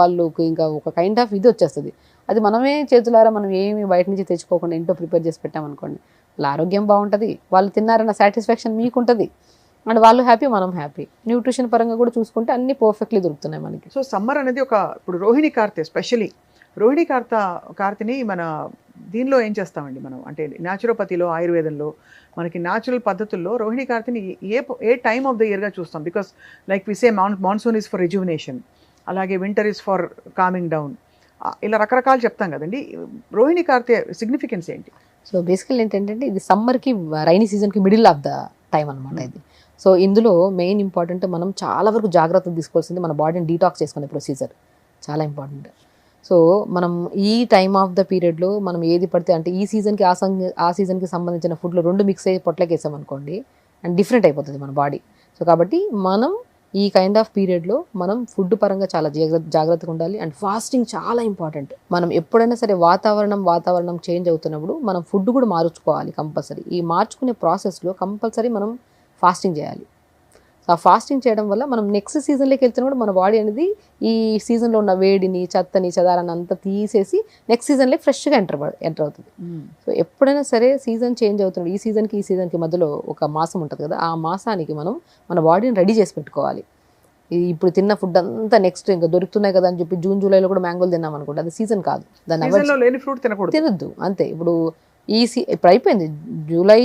వాళ్ళకి ఇంకా ఒక కైండ్ ఆఫ్ ఇది వచ్చేస్తుంది. అది మనమే చేతులారా మనం ఏమి బయట నుంచి తెచ్చుకోకుండా ఇంట్లో ప్రిపేర్ చేసి పెట్టామనుకోండి, వాళ్ళ ఆరోగ్యం బాగుంటుంది, వాళ్ళు తిన్నారన్న సాటిస్ఫాక్షన్ మీకు ఉంటుంది, అండ్ వాళ్ళు హ్యాపీ, మనం హ్యాపీ. న్యూట్రిషన్ పరంగా కూడా చూసుకుంటే అన్ని పర్ఫెక్ట్లీ దొరుకుతున్నాయి మనకి. సో సమ్మర్ అనేది ఇప్పుడు రోహిణి కార్తె, స్పెషలీ రోహిణి కార్తెని మన దీనిలో ఏం చేస్తామండి మనం, అంటే న్యాచురోపతిలో, ఆయుర్వేదంలో మనకి న్యాచురల్ పద్ధతుల్లో రోహిణి కార్తెని ఏ టైమ్ ఆఫ్ ద ఇయర్గా చూస్తాం? Because like we say monsoon is for rejuvenation, అలాగే winter is for coming down, ఇలా రకరకాలు చెప్తాం కదండి. రోహిణి కార్తె సిగ్నిఫికెన్స్ ఏంటి? సో బేసికల్ ఏంటంటే ఇది సమ్మర్కి, రైనీ సీజన్కి మిడిల్ ఆఫ్ ద టైం అనమాట ఇది. సో ఇందులో మెయిన్ ఇంపార్టెంట్ మనం చాలా వరకు జాగ్రత్తలు తీసుకోవాల్సింది మన బాడీని డీటాక్స్ చేసుకునే ప్రొసీజర్ చాలా ఇంపార్టెంట్. సో మనం ఈ టైమ్ ఆఫ్ ద పీరియడ్లో మనం ఏది పడితే అంటే ఈ సీజన్కి ఆ సీజన్కి సంబంధించిన ఫుడ్లో 2 మిక్స్ అయ్యి పొట్లకి వేసామనుకోండి అండ్ డిఫరెంట్ అయిపోతుంది మన బాడీ. సో కాబట్టి మనం ఈ కైండ్ ఆఫ్ పీరియడ్లో మనం ఫుడ్ పరంగా చాలా జాగ్రత్తగా ఉండాలి. అండ్ ఫాస్టింగ్ చాలా ఇంపార్టెంట్. మనం ఎప్పుడైనా సరే వాతావరణం చేంజ్ అవుతున్నప్పుడు మనం ఫుడ్ కూడా మార్చుకోవాలి కంపల్సరీ. ఈ మార్చుకునే ప్రాసెస్లో కంపల్సరీ మనం ఫాస్టింగ్ చేయాలి. ఆ ఫాస్టింగ్ చేయడం వల్ల మనం నెక్స్ట్ సీజన్లోకి వెళ్తున్నప్పుడు మన బాడీ అనేది ఈ సీజన్లో ఉన్న వేడిని, చెత్తని, చెదారాన్ని అంతా తీసేసి నెక్స్ట్ సీజన్లోకి ఫ్రెష్గా ఎంటర్ అవుతుంది. సో ఎప్పుడైనా సరే సీజన్ చేంజ్ అవుతుంది, ఈ సీజన్కి మధ్యలో ఒక మాసం ఉంటుంది కదా, ఆ మాసానికి మనం మన బాడీని రెడీ చేసి పెట్టుకోవాలి. ఇప్పుడు తిన్న ఫుడ్ అంతా నెక్స్ట్ ఇంకా దొరుకుతున్నాయి కదా అని చెప్పి జూన్ జూలైలో కూడా మ్యాంగోలు తిన్నాం అనుకోండి, అది సీజన్ కాదు, దాన్ని తినద్దు అంతే. ఇప్పుడు ఇప్పుడు అయిపోయింది July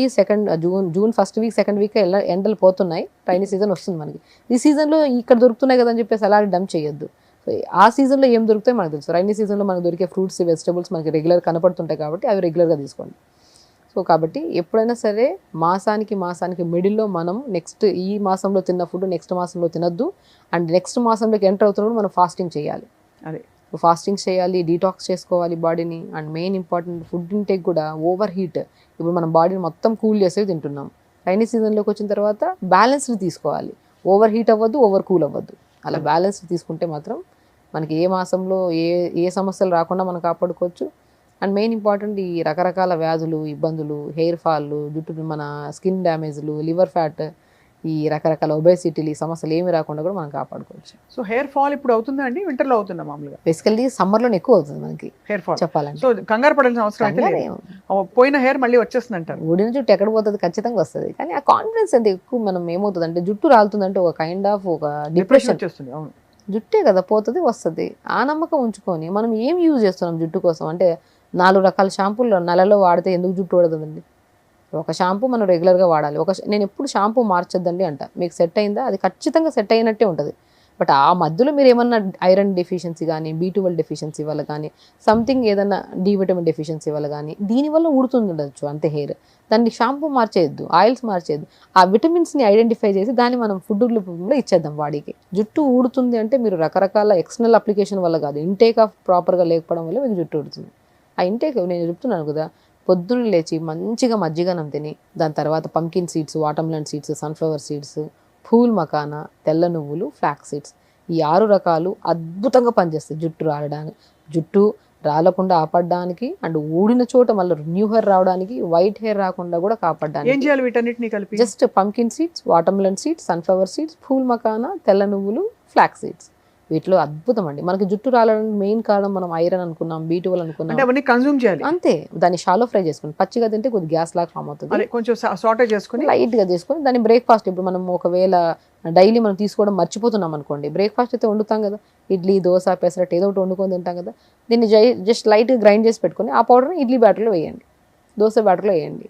June first week, second week ఎండలు పోతున్నాయి, రైనీ సీజన్ వస్తుంది మనకి. ఈ సీజన్లో ఇక్కడ దొరుకుతున్నాయి కదా అని చెప్పేసి అలా డంప్ చేయొద్దు. సో ఆ సీజన్లో ఏం దొరుకుతాయి మనకు తెలుసు. రైనీ సీజన్లో మనకు దొరికే ఫ్రూట్స్, వెజిటబుల్స్ మనకి రెగ్యులర్ కనపడుతుంటాయి కాబట్టి అవి రెగ్యులర్గా తీసుకోండి. సో కాబట్టి ఎప్పుడైనా సరే మాసానికి మిడిల్లో మనం నెక్స్ట్ ఈ మాసంలో తిన్న ఫుడ్ నెక్స్ట్ మాసంలో తినద్దు. అండ్ నెక్స్ట్ మాసంలోకి ఎంటర్ అవుతున్నప్పుడు మనం ఫాస్టింగ్ చేయాలి. అదే ఫాస్టింగ్ చేయాలి, డీటాక్స్ చేసుకోవాలి బాడీని. And main important food intake కూడా ఓవర్ హీట్. ఇప్పుడు మనం బాడీని మొత్తం కూల్ చేసేవి తింటున్నాం. రైనీ సీజన్లోకి వచ్చిన తర్వాత బ్యాలెన్స్డ్ తీసుకోవాలి. ఓవర్ హీట్ అవ్వద్దు, ఓవర్ కూల్ అవ్వద్దు. అలా బ్యాలెన్స్డ్ తీసుకుంటే మాత్రం మనకి ఏ మాసంలో ఏ సమస్యలు రాకుండా మనం కాపాడుకోవచ్చు. అండ్ మెయిన్ ఇంపార్టెంట్ ఈ రకరకాల వ్యాధులు, ఇబ్బందులు, హెయిర్ ఫాల్, జుట్టు మన స్కిన్ డ్యామేజ్లు, లివర్ ఫ్యాట్, ఈ రకరకాల ఒబేసిటీలు ఈ సమస్యలు ఏమి రాకుండా కూడా మనం కాపాడుకోవచ్చు. సో హెయిర్ ఫాల్ ఇప్పుడు అవుతుందా అండి, వింటర్లో అవుతుందా మామూలుగా? బేసికల్లీ సమ్మర్లోనే ఎక్కువ అవుతుంది మనకి హెయిర్ ఫాల్ చెప్పాలంటే. సో కంగారు పడాల్సిన అవసరం అయితే కంగారు లేదు. పోయిన హెయిర్ మళ్ళీ వచ్చేస్తుంది అంటారు. ఊడిన జుట్టు ఎక్కడ పోతుంది, ఖచ్చితంగా వస్తుంది. కానీ ఆ కాన్ఫిడెన్స్ ఎంత ఎక్కువ మనం ఏమవుతుంది అంటే జుట్టు రాలుతుందంటే ఒక కైండ్ ఆఫ్ ఒక డిప్రెషన్ వచ్చేస్తుంది. అవును, జుట్టే కదా పోతుంది వస్తుంది. ఆ నమ్మకం ఉంచుకొని మనం ఏం యూజ్ చేస్తున్నాం జుట్టు కోసం అంటే 4 రకాల షాంపూలు నెలలో వాడితే ఎందుకు జుట్టు ఊడదండి? ఒక షాంపూ మనం రెగ్యులర్గా వాడాలి. నేను ఎప్పుడు షాంపూ మార్చొద్దండి అంట. మీకు సెట్ అయిందా, అది ఖచ్చితంగా సెట్ అయినట్టే ఉంటుంది. బట్ ఆ మధ్యలో మీరు ఏమన్నా ఐరన్ డెఫిషియన్సీ కానీ B12 డెఫిషియన్సీ వల్ల కానీ సంథింగ్ ఏదన్నా D విటమిన్ డెఫిషియన్సీ వల్ల కానీ దీనివల్ల ఊడుతుండొచ్చు అంతే హెయిర్. దాన్ని షాంపూ మార్చేయద్దు, ఆయిల్స్ మార్చేయద్దు. ఆ విటమిన్స్ని ఐడెంటిఫై చేసి దాన్ని మనం ఫుడ్ రూపంలో ఇచ్చేద్దాం బాడీకి. జుట్టు ఊడుతుంది అంటే మీరు రకరకాల ఎక్స్టర్నల్ అప్లికేషన్ వల్ల కాదు, ఇంటేక్ ఆఫ్ ప్రాపర్గా లేకపోవడం వల్ల మీకు జుట్టు ఊడుతుంది. ఆ ఇంటేక్ నేను చెప్తున్నాను కదా, పొద్దున్న లేచి మంచిగా మజ్జిగనం తిని దాని తర్వాత pumpkin seeds, watermelon seeds, sunflower seeds, phool makhana, తెల్ల నువ్వులు, ఫ్లాక్స్ సీడ్స్, ఈ 6 రకాలు అద్భుతంగా పనిచేస్తాయి జుట్టు రాలడానికి, జుట్టు రాలకుండా ఆపడడానికి అండ్ ఊడిన చోట మళ్ళీ న్యూ హెయిర్ రావడానికి, వైట్ హెయిర్ రాకుండా కూడా ఏం కాపాడడానికి. చేయాలి వీటన్నిటిని కలిపి? Just pumpkin seeds, watermelon seeds, sunflower seeds, phool makhana, తెల్ల నువ్వులు, ఫ్లాక్స్ సీడ్స్, వీటిలో అద్భుతం అండి. మనకి జుట్టు రాలడానికి మెయిన్ కారణం మనం ఐరన్ అనుకున్నాం, B12 అనుకున్నాం, అంటే అవన్నీ కన్జ్యూమ్ చేయాలి అంతే. దాన్ని షాలో ఫ్రై చేసుకుని పచ్చిగా తింటే కొద్ది గ్యాస్ లాగా ఫామ్ అవుతుంది. అదే కొంచెం సార్టేజ్ చేసుకుని లైట్గా చేసుకొని దాన్ని బ్రేక్ఫాస్ట్ ఇప్పుడు మనం ఒకవేళ డైలీ మనం తీసుకోవడం మర్చిపోతున్నాం అనుకోండి, బ్రేక్ఫాస్ట్ అయితే వండుతాం కదా, ఇడ్లీ, దోశ, పెసరట్టు ఏదో ఒకటి వండుకొని తింటాం కదా, దీన్ని జస్ట్ లైట్గా గ్రైండ్ చేసి పెట్టుకొని ఆ పౌడర్ని ఇడ్లీ బ్యాటర్లో వేయండి, దోశ బ్యాటర్లో వేయండి,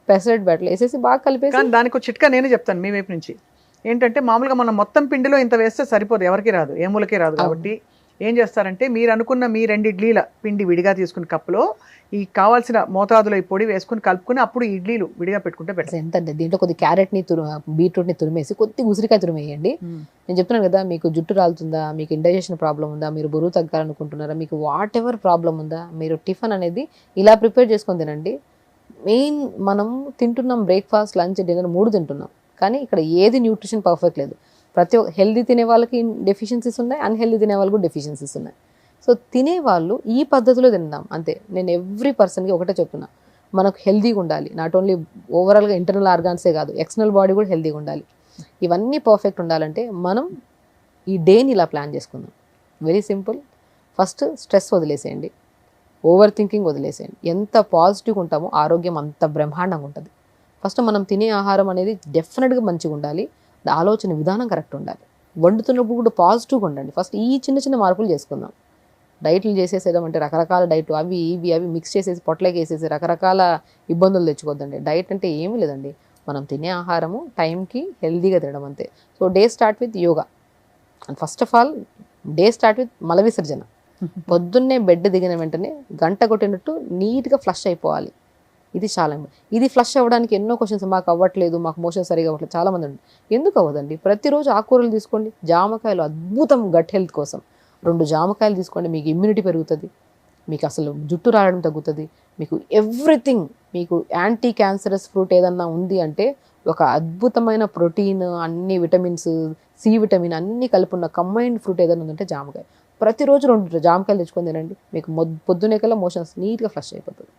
పెసరట్ బ్యాటర్లో వేసేసి బాగా కలిపేసి. కానీ దానికి ఒక చిట్కా నేనే చెప్తాను మీ వైపు నుంచి. ఏంటంటే మామూలుగా మనం మొత్తం పిండిలో ఇంత వేస్తే సరిపోదు, ఎవరికి రాదు, ఏ మూలకే రాదు. కాబట్టి ఏం చేస్తారంటే మీరు అనుకున్న మీ 2 ఇడ్లీల పిండి విడిగా తీసుకుని కప్పులో ఈ కావాల్సిన మోతాదులో ఈ పొడి వేసుకుని కలుపుకుని అప్పుడు ఇడ్లీలు విడిగా పెట్టుకుంటే బెటర్. ఎంత అంటే దీంట్లో కొద్ది క్యారెట్ని బీట్రూట్ని తురిమేసి కొద్ది ఉసిరికాయ తురిమేయండి. నేను చెప్తున్నాను కదా, మీకు జుట్టు రాలుతుందా, మీకు ఇండైజెషన్ ప్రాబ్లం ఉందా, మీరు బరువు తగ్గాలనుకుంటున్నారా, మీకు వాట్ ఎవర్ ప్రాబ్లం ఉందా, మీరు టిఫిన్ అనేది ఇలా ప్రిపేర్ చేసుకొని తినండి. మెయిన్ మనం తింటున్నాం బ్రేక్ఫాస్ట్, లంచ్, డిన్నర్ 3 తింటున్నాం, కానీ ఇక్కడ ఏది న్యూట్రిషన్ పర్ఫెక్ట్ లేదు. ప్రతి ఒక్క హెల్దీ తినే వాళ్ళకి డెఫిషియన్సీస్ ఉన్నాయి, అన్హెల్దీ తినే వాళ్ళకు డెఫిషియన్సీస్ ఉన్నాయి. సో తినేవాళ్ళు ఈ పద్ధతిలో తిందాం అంతే. నేను ఎవ్రీ పర్సన్కి ఒకటే చెప్తున్నా, మనకు హెల్దీగా ఉండాలి. నాట్ ఓన్లీ ఓవరాల్గా ఇంటర్నల్ ఆర్గాన్సే కాదు, ఎక్స్టర్నల్ బాడీ కూడా హెల్దీగా ఉండాలి. ఇవన్నీ పర్ఫెక్ట్ ఉండాలంటే మనం ఈ డేని ఇలా ప్లాన్ చేసుకుందాం. Very simple. ఫస్ట్ స్ట్రెస్ వదిలేసేయండి, ఓవర్ థింకింగ్ వదిలేసేయండి. ఎంత పాజిటివ్గా ఉంటామో ఆరోగ్యం అంత బ్రహ్మాండంగా ఉంటుంది. ఫస్ట్ మనం తినే ఆహారం అనేది డెఫినెట్గా మంచిగా ఉండాలి, ఆలోచన విధానం కరెక్ట్ ఉండాలి. వండుతున్నప్పుడు కూడా పాజిటివ్గా ఉండండి. ఫస్ట్ ఈ చిన్న చిన్న మార్పులు చేసుకుందాం. డైట్లు చేసేసేదామంటే రకరకాల డైట్ అవి మిక్స్ చేసేసి పొట్లకి వేసేసి రకరకాల ఇబ్బందులు తెచ్చుకోవద్దండి. డైట్ అంటే ఏమీ లేదండి, మనం తినే ఆహారము టైంకి హెల్దీగా తినడం అంతే. So day start with yoga. And first of all day start with మల విసర్జన. పొద్దున్నే బెడ్ దిగిన వెంటనే గంట కొట్టినట్టు నీట్గా ఫ్లష్ అయిపోవాలి. ఇది చాలా ఇది ఫ్లష్ అవ్వడానికి ఎన్నో క్వశ్చన్స్, మాకు అవ్వట్లేదు, మాకు మోషన్ సరిగా అవ్వట్లేదు, చాలామంది ఉంది. ఎందుకు అవ్వదండి? ప్రతిరోజు ఆకుకూరలు తీసుకోండి, జామకాయలు అద్భుతం గట్ హెల్త్ కోసం. 2 జామకాయలు తీసుకోండి, మీకు ఇమ్యూనిటీ పెరుగుతుంది, మీకు అసలు జుట్టు రావడం తగ్గుతుంది, మీకు ఎవ్రీథింగ్, మీకు యాంటీ క్యాన్సరస్ ఫ్రూట్ ఏదన్నా ఉంది అంటే ఒక అద్భుతమైన ప్రోటీన్, అన్ని విటమిన్స్, C విటమిన్ అన్నీ కలిపి ఉన్న కంబైన్డ్ ఫ్రూట్ ఏదైనా ఉందంటే జామకాయ. ప్రతిరోజు 2 జామకాయలు తెచ్చుకొని తినండి, మీకు పొద్దునే కల్లా మోషన్స్ నీట్గా ఫ్లష్ అయిపోతుంది.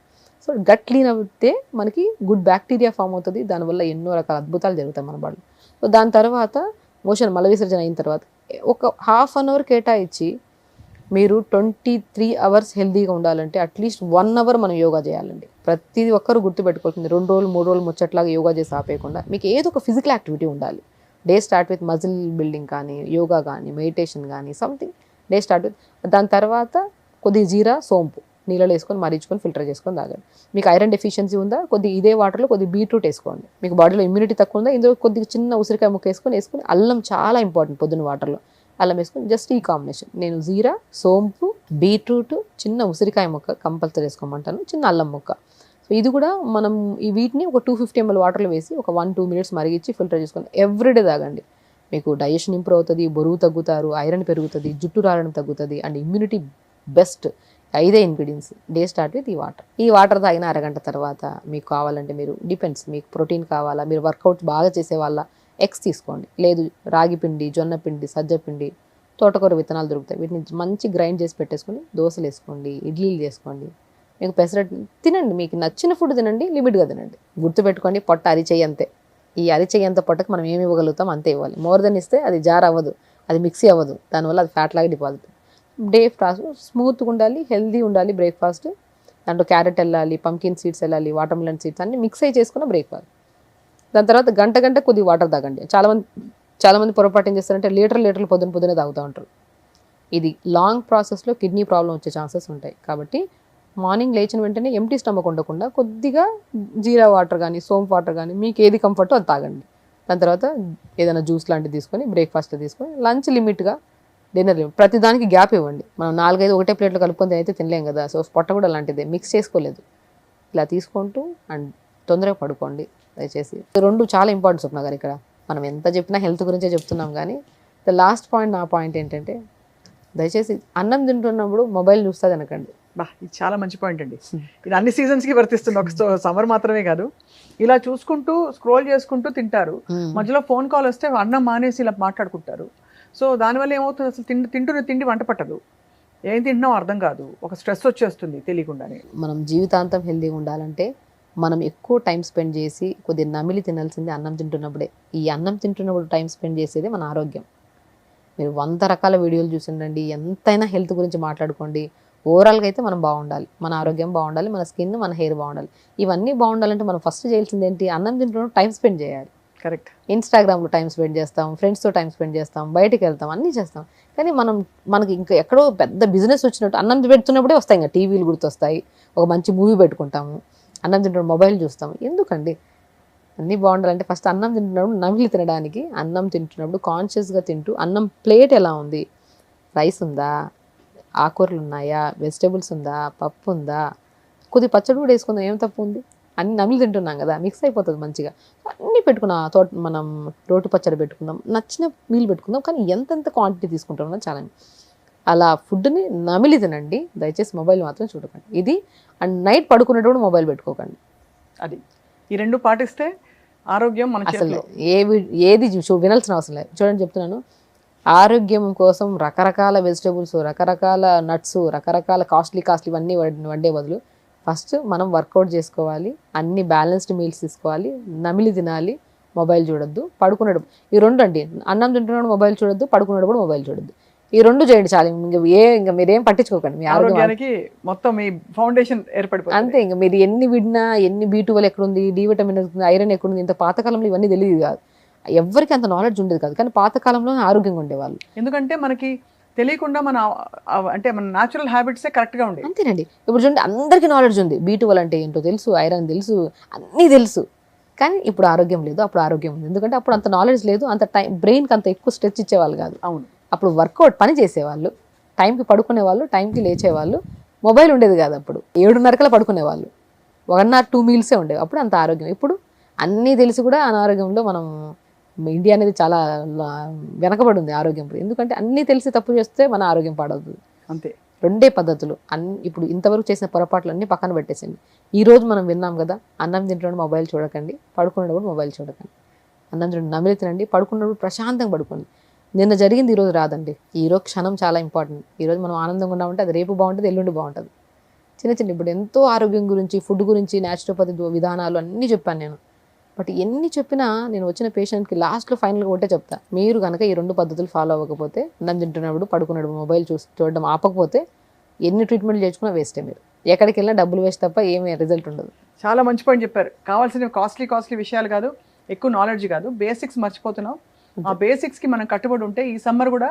సో గట్ క్లీన్ అవుతే మనకి గుడ్ బ్యాక్టీరియా ఫామ్ అవుతుంది, దానివల్ల ఎన్నో రకాల అద్భుతాలు జరుగుతాయి మన బాడీ. సో దాని తర్వాత మోషన్ మల విసర్జన అయిన తర్వాత ఒక ½ అన్ అవర్ కేటాయించి మీరు 23 అవర్స్ హెల్దీగా ఉండాలంటే అట్లీస్ట్ 1 అవర్ మనం యోగా చేయాలండి. ప్రతి ఒక్కరు గుర్తుపెట్టుకోవాల్సింది 2 రోజులు 3 రోజులు ముచ్చట్లాగా యోగా చేసి ఆపేయకుండా మీకు ఏదో ఒక ఫిజికల్ యాక్టివిటీ ఉండాలి. Day start with muscle building కానీ, యోగా కానీ, మెడిటేషన్ కానీ, సంథింగ్ డే స్టార్ట్ విత్. దాని తర్వాత కొద్ది జీరా, సోంపు నీళ్ళలో వేసుకొని మరించుకొని ఫిల్టర్ చేసుకొని తాగండి. మీకు ఐరన్ డెఫిషియన్సీ ఉందా, కొద్ది ఇదే వాటర్లో కొద్ది బీట్రూట్ వేసుకోండి. మీకు బాడీలో ఇమ్యూనిటీ తక్కువ ఉందా, ఇందులో కొద్దిగా చిన్న ఉసిరికాయ ముక్క వేసుకొని అల్లం చాలా ఇంపార్టెంట్ పొద్దున్న వాటర్లో అల్లం వేసుకొని జస్ట్ ఈ కాంబినేషన్. నేను జీరా, సోంపు, బీట్రూట్, చిన్న ఉసిరికాయ ముక్క కంపల్సరీ వేసుకోమంటాను, చిన్న అల్లం ముక్క. సో ఇది కూడా మనం ఈ వీటిని ఒక 250 ml వాటర్లో వేసి ఒక 1-2 minutes మరిగించి ఫిల్టర్ చేసుకొని ఎవ్రీడే తాగండి. మీకు డైజెషన్ ఇంప్రూవ్ అవుతుంది, బరువు తగ్గుతారు, ఐరన్ పెరుగుతుంది, జుట్టు రాలడం తగ్గుతుంది, and immunity best. 5 ingredients. Day start with ఈ వాటర్ తాగిన అరగంట తర్వాత మీకు కావాలంటే మీరు డిపెండ్స్, మీకు ప్రోటీన్ కావాలా, మీరు వర్కౌట్ బాగా చేసే వాళ్ళ ఎగ్స్ తీసుకోండి, లేదు రాగి పిండి, జొన్న పిండి, సజ్జ పిండి, తోటకూర విత్తనాలు దొరుకుతాయి, వీటిని మంచి గ్రైండ్ చేసి పెట్టేసుకొని దోశలు వేసుకోండి, ఇడ్లీలు చేసుకోండి, మీకు పెసరట్టు తినండి. మీకు నచ్చిన ఫుడ్ తినండి, లిమిట్గా తినండి. గుర్తుపెట్టుకోండి, పొట్ట అరిచేయి అంతే. ఈ అరిచేయంత పొట్టకి మనం ఏమి ఇవ్వగలుగుతాం అంతే ఇవ్వాలి. మోర్ దెన్ ఇస్తే అది జార్ అవ్వదు, అది మిక్సీ అవ్వదు, దానివల్ల అది ఫ్యాట్ లాగా డిపాజిట్. డే ఫాస్ట్ స్మూత్గా ఉండాలి, హెల్దీ ఉండాలి బ్రేక్ఫాస్ట్. దాంట్లో క్యారెట్ వెళ్ళాలి, పంకిన్ సీడ్స్ వెళ్ళాలి, వాటర్ మిలన్ సీడ్స్ అన్ని మిక్స్ అయ్యి చేసుకున్న బ్రేక్ఫాస్ట్. దాని తర్వాత గంట కొద్దిగా వాటర్ తాగండి. చాలామంది పొరపాటు ఏం చేస్తారంటే లీటర్లు పొద్దునే తాగుతూ ఉంటారు. ఇది లాంగ్ ప్రాసెస్లో కిడ్నీ ప్రాబ్లం వచ్చే ఛాన్సెస్ ఉంటాయి. కాబట్టి మార్నింగ్ లేచిన వెంటనే ఎంటీ స్టమక్ ఉండకుండా కొద్దిగా జీరా వాటర్ కానీ సోంప్ వాటర్ కానీ మీకు ఏది కంఫర్టో అది తాగండి. దాని తర్వాత ఏదైనా జ్యూస్ లాంటివి తీసుకొని బ్రేక్ఫాస్ట్ తీసుకొని లంచ్ లిమిట్గా, డిన్నర్ లిమిట్, ప్రతిదానికి గ్యాప్ ఇవ్వండి. మనం 4-5 ఒకటే ప్లేట్లో కలుపుకొని అయితే తినలేం కదా. సో పొట్ట కూడా అలాంటిదే, మిక్స్ చేసుకోలేదు. ఇలా తీసుకుంటూ అండ్ తొందరగా పడుకోండి దయచేసి. 2 చాలా ఇంపార్టెంట్ స్వప్న గారు. ఇక్కడ మనం ఎంత చెప్పినా హెల్త్ గురించే చెప్తున్నాం, కానీ ద లాస్ట్ పాయింట్, నా పాయింట్ ఏంటంటే దయచేసి అన్నం తింటున్నప్పుడు మొబైల్ చూస్తుంది అనకండి. బా, ఇది చాలా మంచి పాయింట్ అండి. ఇది అన్ని సీజన్స్కి వర్తిస్తుంది, ఒక సమ్మర్ మాత్రమే కాదు. ఇలా చూసుకుంటూ స్క్రోల్ చేసుకుంటూ తింటారు, మధ్యలో ఫోన్ కాల్ వస్తే అన్నం మానేసి ఇలా మాట్లాడుకుంటారు. సో దానివల్ల ఏమవుతుంది, అసలు తింటున్న తిండి వంట పట్టదు, ఏం తింటున్నాం అర్థం కాదు, ఒక స్ట్రెస్ వచ్చేస్తుంది తెలియకుండానే. మనం జీవితాంతం హెల్తీగా ఉండాలంటే మనం ఎక్కువ టైం స్పెండ్ చేసి కొద్దిగా నమిలి తినాల్సింది అన్నం తింటున్నప్పుడే. ఈ అన్నం తింటున్నప్పుడు టైం స్పెండ్ చేసేది మన ఆరోగ్యం. మీరు 100 రకాల వీడియోలు చూసిండండి, ఎంతైనా హెల్త్ గురించి మాట్లాడుకోండి, ఓవరాల్గా అయితే మనం బాగుండాలి, మన ఆరోగ్యం బాగుండాలి, మన స్కిన్, మన హెయిర్ బాగుండాలి. ఇవన్నీ బాగుండాలంటే మనం ఫస్ట్ చేయాల్సింది ఏంటి, అన్నం తింటున్నప్పుడు టైం స్పెండ్ చేయాలి. కరెక్ట్. ఇన్స్టాగ్రామ్లో టైం స్పెండ్ చేస్తాం, ఫ్రెండ్స్తో టైం స్పెండ్ చేస్తాం, బయటికి వెళ్తాం, అన్నీ చేస్తాం. కానీ మనకి ఇంకా ఎక్కడో పెద్ద బిజినెస్ వచ్చినట్టు అన్నం పెడుతున్నప్పుడే వస్తాయి, ఇంకా టీవీలు గుర్తొస్తాయి, ఒక మంచి మూవీ పెట్టుకుంటాము, అన్నం తింటున్నప్పుడు మొబైల్ చూస్తాము. ఎందుకండి? అన్నీ బాగుండాలంటే ఫస్ట్ అన్నం తింటున్నప్పుడు నమిలి తినడానికి, అన్నం తింటున్నప్పుడు కాన్షియస్గా తింటూ, అన్నం ప్లేట్ ఎలా ఉంది, రైస్ ఉందా, ఆకుకూరలు ఉన్నాయా, వెజిటేబుల్స్ ఉందా, పప్పు ఉందా, కొద్ది పచ్చడి కూడా వేసుకుందాం, ఏం తప్పు ఉంది, అన్ని నమిలి తింటున్నాం కదా, మిక్స్ అయిపోతుంది మంచిగా. అన్నీ పెట్టుకున్నాం, మనం రోటి పచ్చడి పెట్టుకుందాం, నచ్చిన మీల్ పెట్టుకుందాం, కానీ ఎంతెంత క్వాంటిటీ తీసుకుంటున్నాం చాలా. అలా ఫుడ్ని నమిలి తినండి దయచేసి, మొబైల్ మాత్రం చూడకండి. ఇది అండ్ నైట్ పడుకునేటప్పుడు మొబైల్ పెట్టుకోకండి. అది ఈ 2 పాటిస్తే ఆరోగ్యం మన అసలు చేతిలో. ఏది వినాల్సిన అవసరం లేదు. చూడండి చెప్తున్నాను, ఆరోగ్యం కోసం రకరకాల వెజిటేబుల్స్, రకరకాల నట్స్, రకరకాల కాస్ట్లీ ఇవన్నీ వండే బదులు ఫస్ట్ మనం వర్కౌట్ చేసుకోవాలి, అన్ని బ్యాలెన్స్డ్ మీల్స్ తీసుకోవాలి, నమిలి తినాలి, మొబైల్ చూడొద్దు, పడుకునేటప్పుడు ఈ 2 అండి, అన్నం తింటున్నప్పుడు మొబైల్ చూడొద్దు, పడుకునేటప్పుడు మొబైల్ చూడొద్దు. ఈ 2 చేయండి చాలు. ఇంకా మీరేం పట్టించుకోకండి, మీ ఆరోగ్యానికి మొత్తం మీ ఫౌండేషన్ ఏర్పడిపోతుంది అంతే. ఇంకా మీరు ఎన్ని విడినా, ఎన్ని B12 ఎక్కడుంది, డి విటమిన్ ఎక్కడుంది, ఐరన్ ఎక్కడుంది, ఇంత పాతకాలంలో ఇవన్నీ తెలియదు కాదు, ఎవరికి అంత నాలెడ్జ్ ఉండేది కాదు. కానీ పాతకాలంలో ఆరోగ్యంగా ఉండేవాళ్ళు. ఎందుకంటే మనకి తెలియకుండా మన న్యాచురల్ హ్యాబిట్సే కరెక్ట్గా ఉండేవి. అంతేనండి. ఇప్పుడు చూడండి, అందరికీ నాలెడ్జ్ ఉంది, B12 అంటే ఏంటో తెలుసు, ఐరన్ తెలుసు, అన్నీ తెలుసు. కానీ ఇప్పుడు ఆరోగ్యం లేదు, అప్పుడు ఆరోగ్యం ఉంది. ఎందుకంటే అప్పుడు అంత నాలెడ్జ్ లేదు, అంత బ్రెయిన్కి అంత ఎక్కువ స్ట్రెచ్ ఇచ్చేవాళ్ళు కాదు. అవును. అప్పుడు వర్కౌట్ పని చేసేవాళ్ళు, టైంకి పడుకునేవాళ్ళు, టైంకి లేచేవాళ్ళు, మొబైల్ ఉండేది కాదు. అప్పుడు 7:30 పడుకునేవాళ్ళు, 1 or 2 మీల్సే ఉండేవి. అప్పుడు అంత ఆరోగ్యం. ఇప్పుడు అన్నీ తెలిసి కూడా అనారోగ్యంలో మనం, ఇండియా అనేది చాలా వెనకబడి ఉంది ఆరోగ్యం. ఎందుకంటే అన్నీ తెలిసి తప్పు చేస్తే మన ఆరోగ్యం పాడవుతుంది. అంతే. 2 పద్ధతులు. ఇప్పుడు ఇంతవరకు చేసిన పొరపాట్లు అన్నీ పక్కన పెట్టేసండి. ఈరోజు మనం విన్నాం కదా, అన్నం తింటున్నప్పుడు మొబైల్ చూడకండి, పడుకునేటప్పుడు మొబైల్ చూడకండి, అన్నం తింటున్నప్పుడు నమిలి తినండి, పడుకున్నప్పుడు ప్రశాంతంగా పడుకోండి. నిన్న జరిగింది ఈరోజు రాదండి, ఈరోజు క్షణం చాలా ఇంపార్టెంట్. ఈరోజు మనం ఆనందంగా ఉన్నామంటే అది రేపు బాగుంటుంది, ఎల్లుండి బాగుంటుంది. చిన్న ఇప్పుడు ఎంతో ఆరోగ్యం గురించి, ఫుడ్ గురించి, న్యాచురోపతి విధానాలు అన్నీ చెప్పాను నేను. బట్ ఎన్ని చెప్పినా నేను వచ్చిన పేషెంట్కి లాస్ట్లో ఫైనల్గా ఒకటే చెప్తా, మీరు కనుక ఈ 2 పద్ధతులు ఫాలో అవ్వకపోతే, అన్నం తింటున్నప్పుడు పడుకున్నప్పుడు మొబైల్ చూడడం ఆపకపోతే, ఎన్ని ట్రీట్మెంట్లు చేసుకున్నా వేస్టే. మీరు ఎక్కడికి వెళ్ళినా డబ్బులు వేస్ట్ తప్ప ఏమీ రిజల్ట్ ఉండదు. చాలా మంచి పాయింట్ చెప్పారు. కావాల్సిన కాస్ట్లీ విషయాలు కాదు, ఎక్కువ నాలెడ్జ్ కాదు, బేసిక్స్ మర్చిపోతున్నాం. ఆ బేసిక్స్కి మనం కట్టుబడి ఉంటే ఈ సమ్మర్ కూడా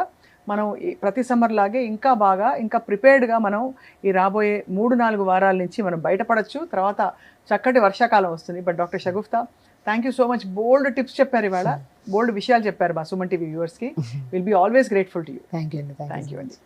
మనం ప్రతి సమ్మర్ లాగే ఇంకా బాగా, ఇంకా ప్రిపేర్డ్గా మనం ఈ రాబోయే 3-4 వారాల నుంచి మనం బయటపడచ్చు. తర్వాత చక్కటి వర్షాకాలం వస్తుంది. But doctor Shagufta, thank you so much. బోల్డ్ టిప్స్ చెప్పారు ఇవాళ, బోల్డ్ విషయాలు చెప్పారు మా సుమన్ టీవీ వ్యూవర్స్కి. Will be always grateful to you. Thank you అండి. థ్యాంక్ యూ అండి.